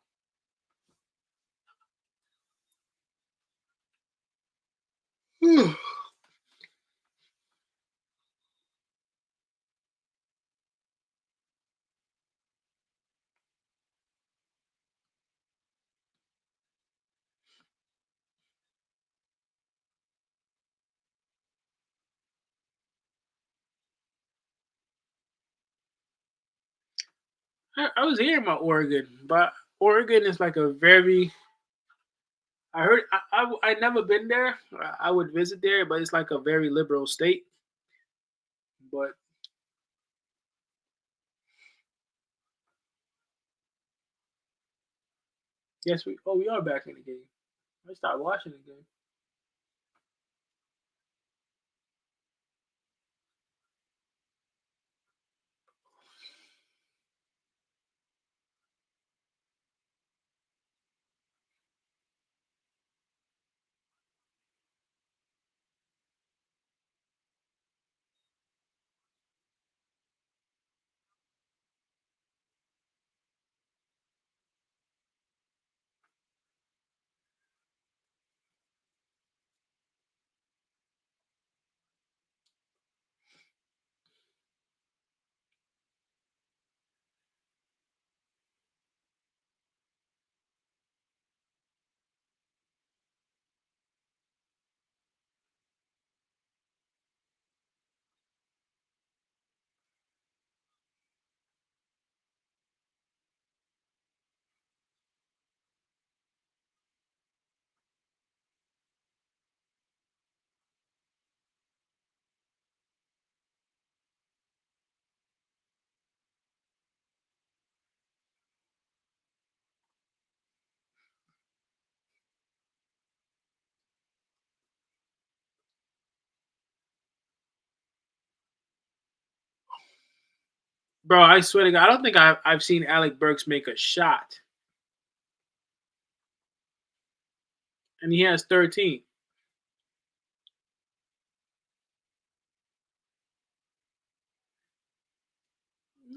I was hearing about Oregon, but Oregon is like a very. I heard I never been there. I would visit there, but it's like a very liberal state. But yes, we are back in the game. I started watching the game. Bro, I swear to God, I don't think I've seen Alec Burks make a shot, and he has 13.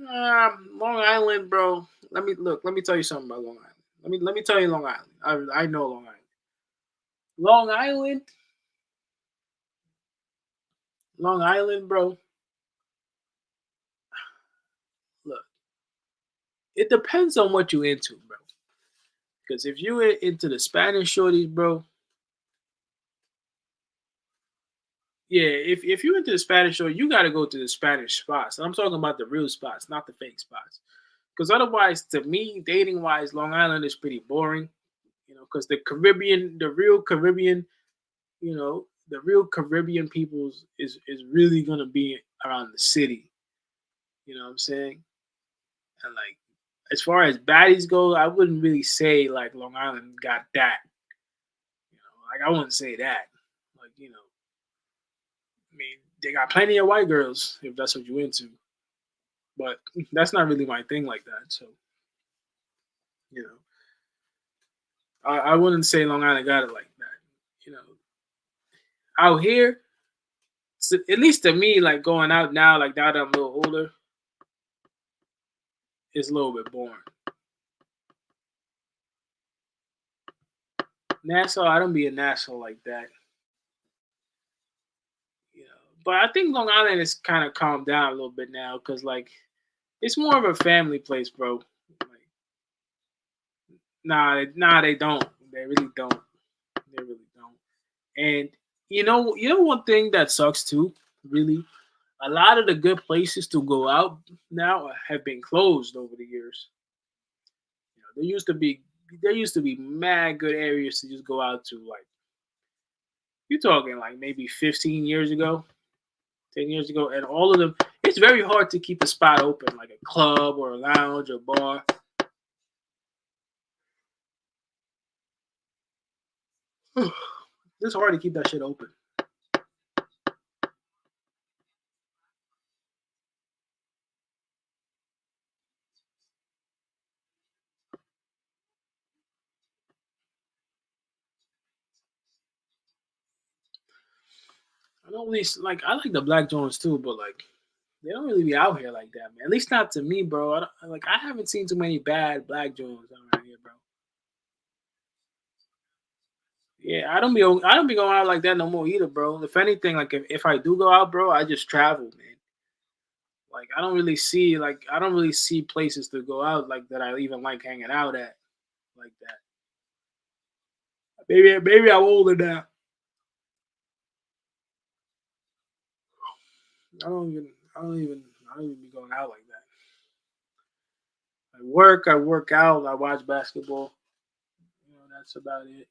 Long Island, bro. Let me look. Let me tell you something about Long Island. Let me tell you Long Island. I know Long Island. Long Island, Long Island, bro. Look, it depends on what you into, bro. Because if you into the Spanish shorties, bro, yeah. If you into the Spanish short, you got to go to the Spanish spots. And I'm talking about the real spots, not the fake spots. Because otherwise, to me, dating wise, Long Island is pretty boring. Because the Caribbean, the real Caribbean, the real Caribbean peoples is really gonna be around the city. You know what I'm saying? And like as far as baddies go, I wouldn't really say like Long Island got that. Like I wouldn't say that. Like I mean, they got plenty of white girls if that's what you into, but that's not really my thing like that. So you know, I wouldn't say Long Island got it like that. You know, out here, so at least to me, like going out now, like now that I'm a little older, it's a little bit boring. Nassau, I don't be in Nassau like that. But I think Long Island is kind of calmed down a little bit now because like it's more of a family place, bro. Like, nah, they don't. They really don't. They really don't. And one thing that sucks too. Really, a lot of the good places to go out now have been closed over the years. There used to be mad good areas to just go out to. Like you're talking like maybe 15 years ago, 10 years ago, and all of them, it's very hard to keep a spot open, like a club or a lounge or bar. It's hard to keep that shit open. I don't really like. I like the Black Jones too, but like they don't really be out here like that, man. At least not to me, bro. I haven't seen too many bad Black Jones around here, bro. Yeah, I don't be going out like that no more either, bro. If anything, like if I do go out, bro, I just travel, man. Like I don't really see places to go out like that. I even like hanging out at like that. Maybe I'm older now. I don't even be going out like that. I work out, I watch basketball. That's about it.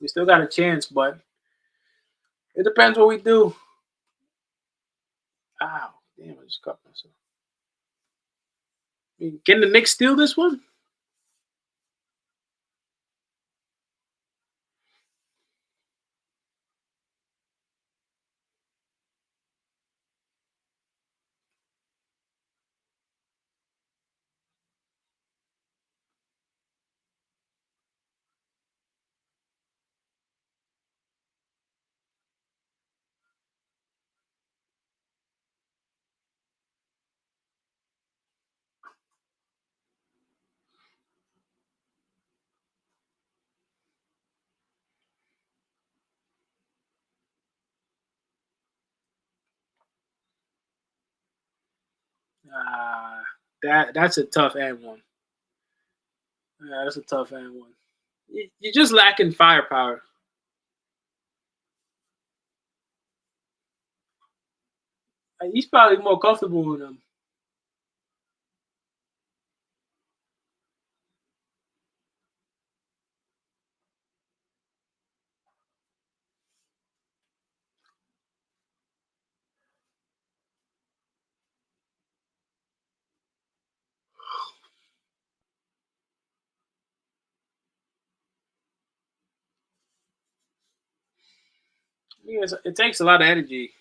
We still got a chance, but it depends what we do. Ow, damn! I just cut myself. I mean, can the Knicks steal this one? Uh, that's a tough and one. Yeah, that's a tough and one. You're just lacking firepower. He's probably more comfortable with him. Yes, it takes a lot of energy.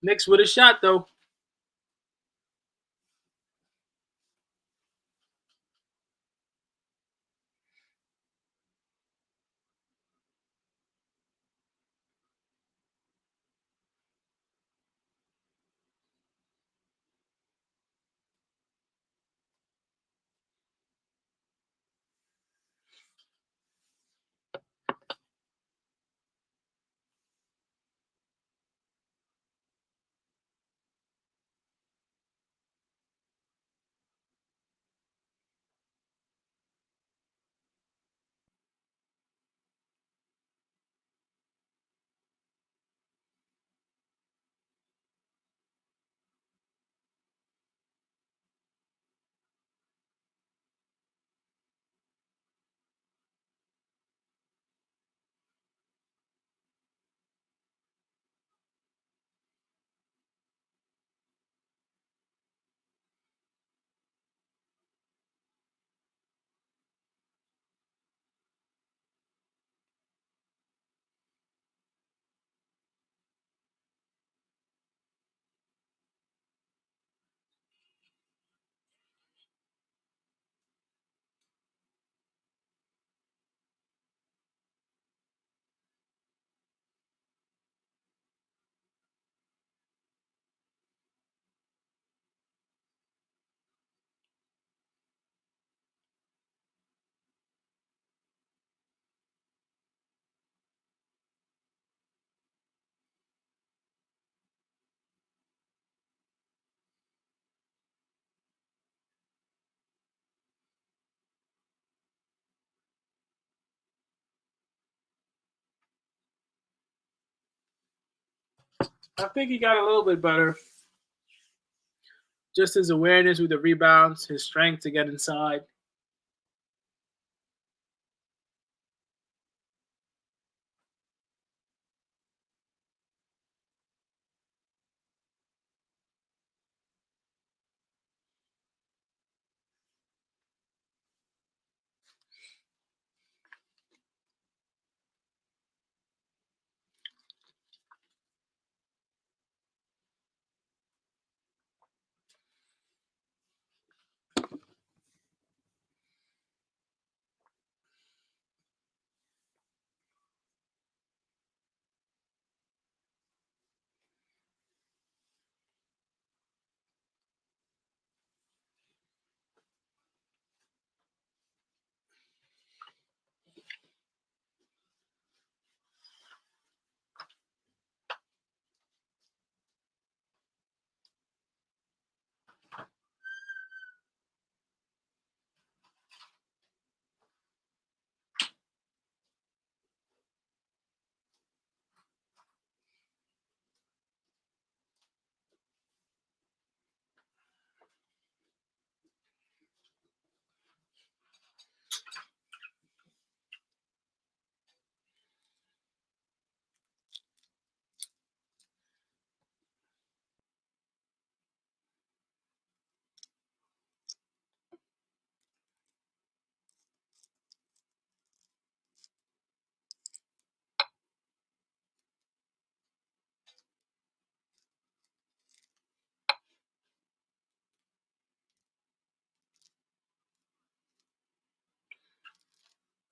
Knicks with a shot though. I think he got a little bit better. Just his awareness with the rebounds, his strength to get inside.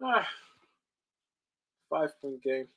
Ah, 5 point game.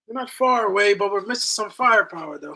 We're not far away, but we're missing some firepower, though.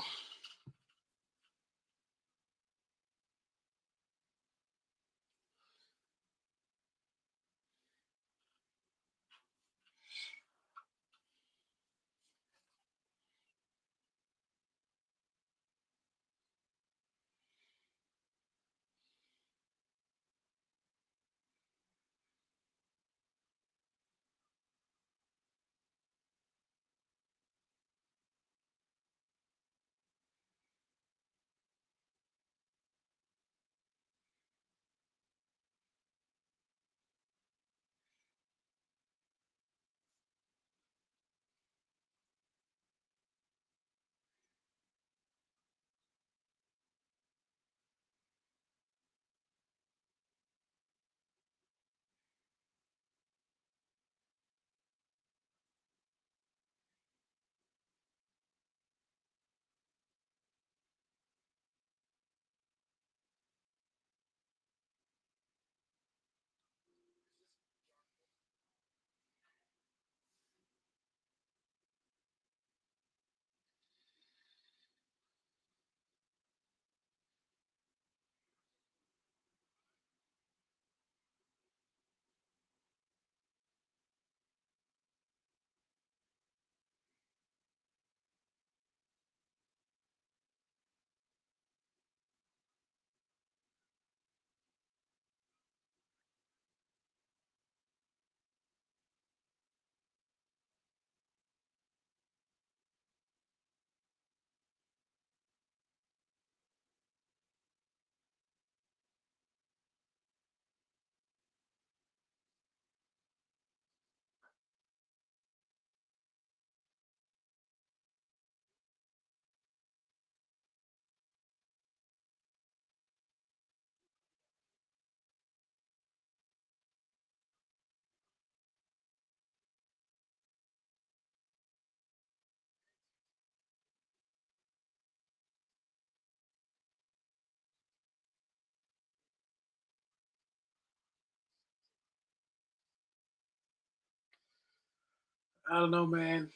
I don't know, man.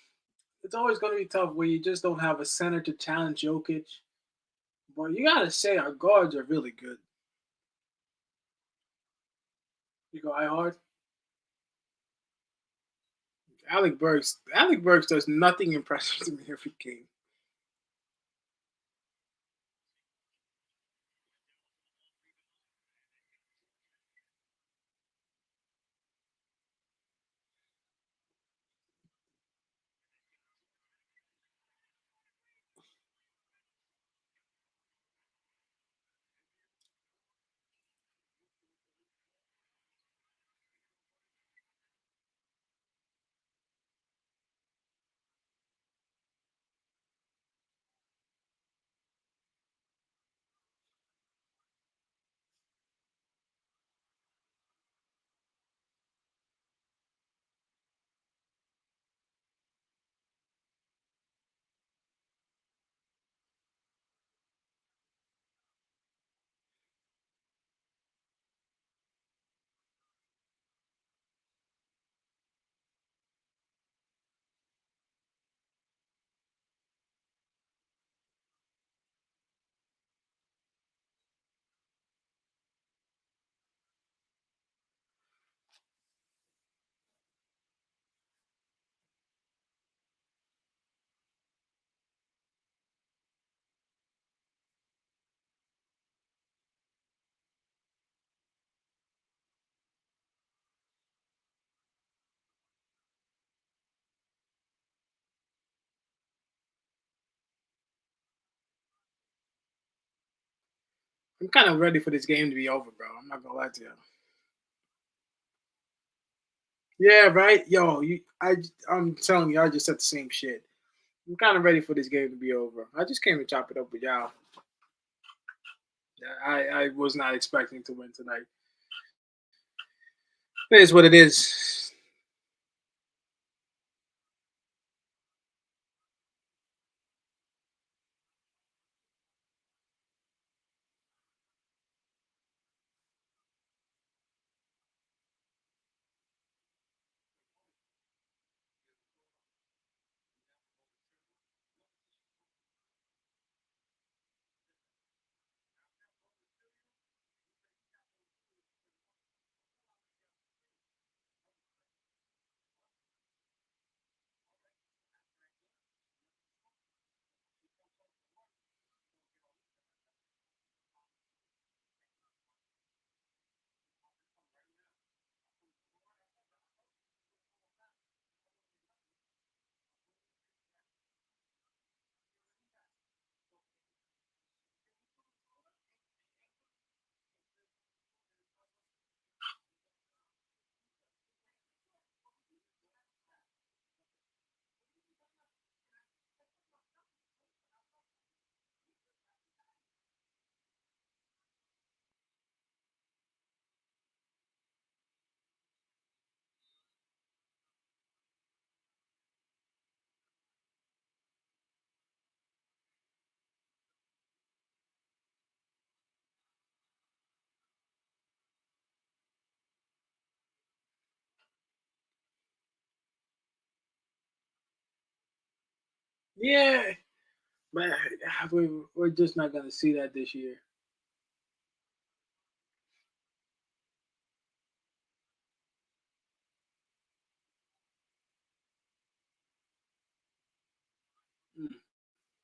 It's always going to be tough where you just don't have a center to challenge Jokic. But you got to say our guards are really good. You go, I hard. Alec Burks does nothing impressive to me every game. I'm kind of ready for this game to be over, bro. I'm not gonna lie to you. Yeah, right. Yo, I'm telling you, I just said the same shit. I'm kind of ready for this game to be over. I just came to chop it up with y'all. I was not expecting to win tonight. It is what it is. Yeah, but we're just not gonna see that this year. Mm,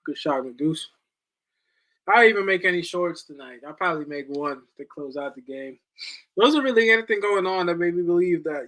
good shot, Deuce. I even make any shorts tonight. I probably make one to close out the game. There wasn't really anything going on that made me believe that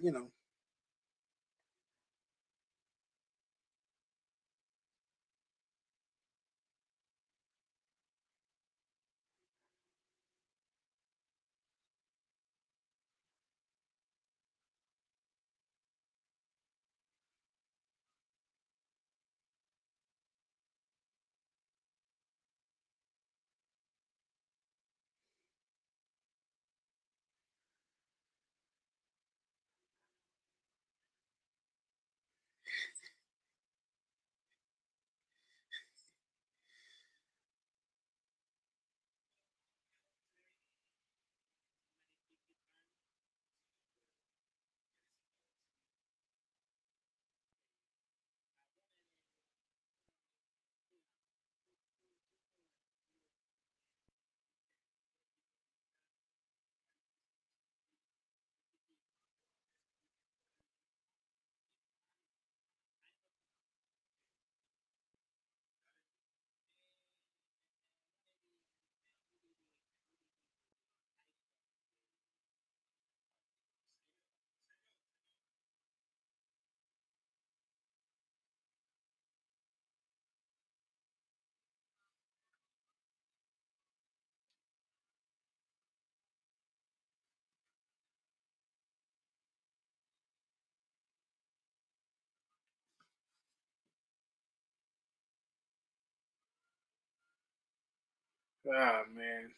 ah man,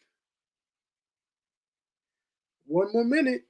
one more minute.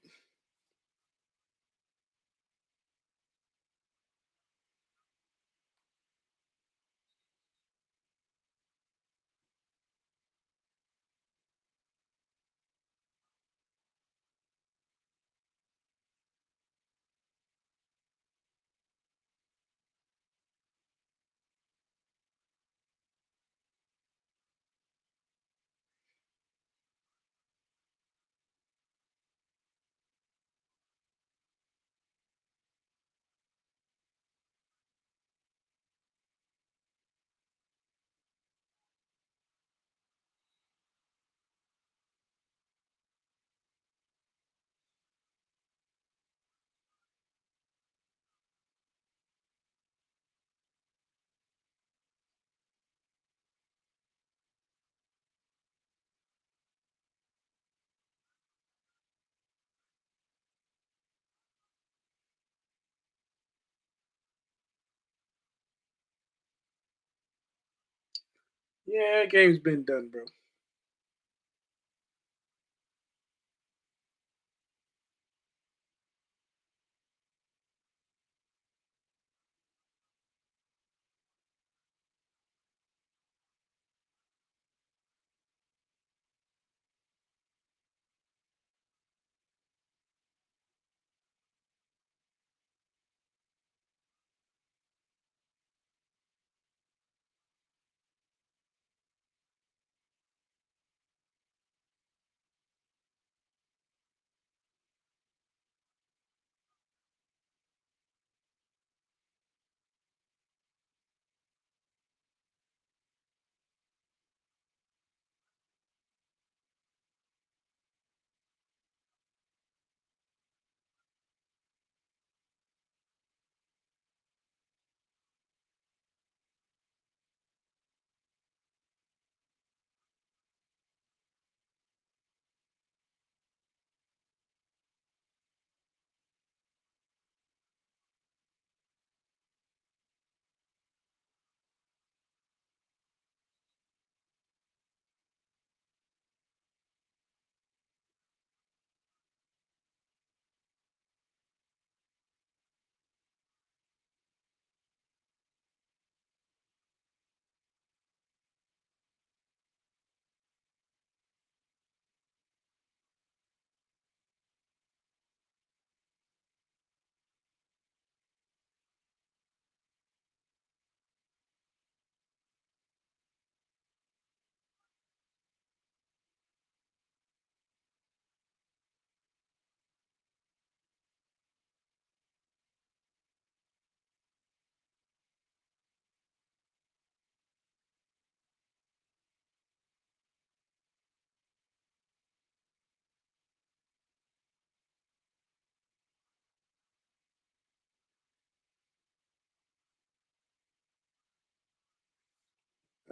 Yeah, game's been done, bro.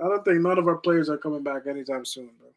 I don't think none of our players are coming back anytime soon, bro.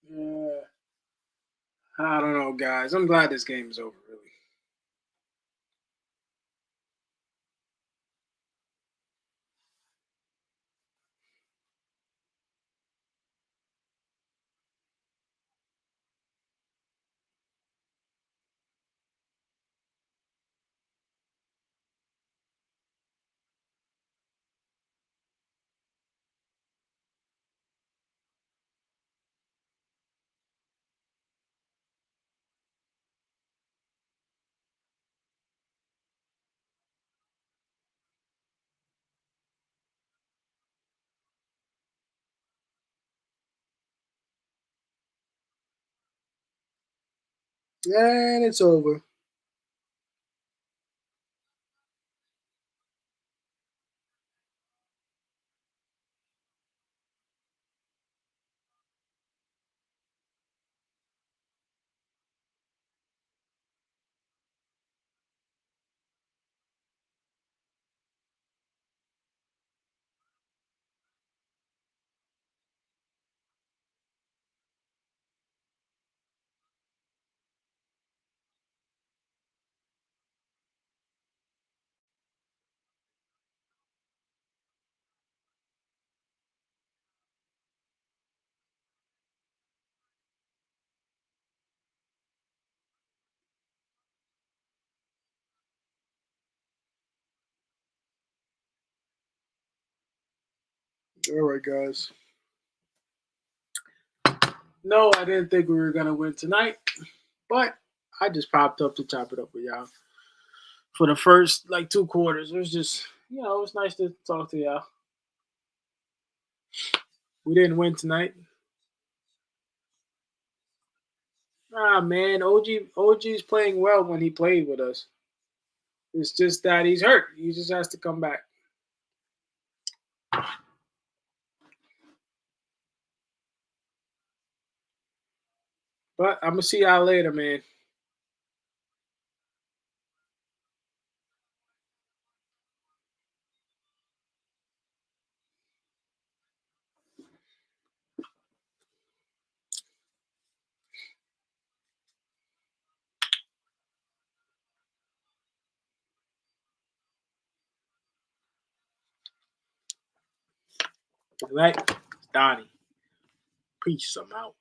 Yeah, I don't know, guys. I'm glad this game is over. Really. And it's over. All right, guys. No, I didn't think we were gonna win tonight, but I just popped up to chop it up with y'all for the first like 2 quarters. It was just, it was nice to talk to y'all. We didn't win tonight. Ah, man, OG's playing well when he played with us. It's just that he's hurt. He just has to come back. But I'm gonna see y'all later, man. Good night, Donnie. Peace. I'm out.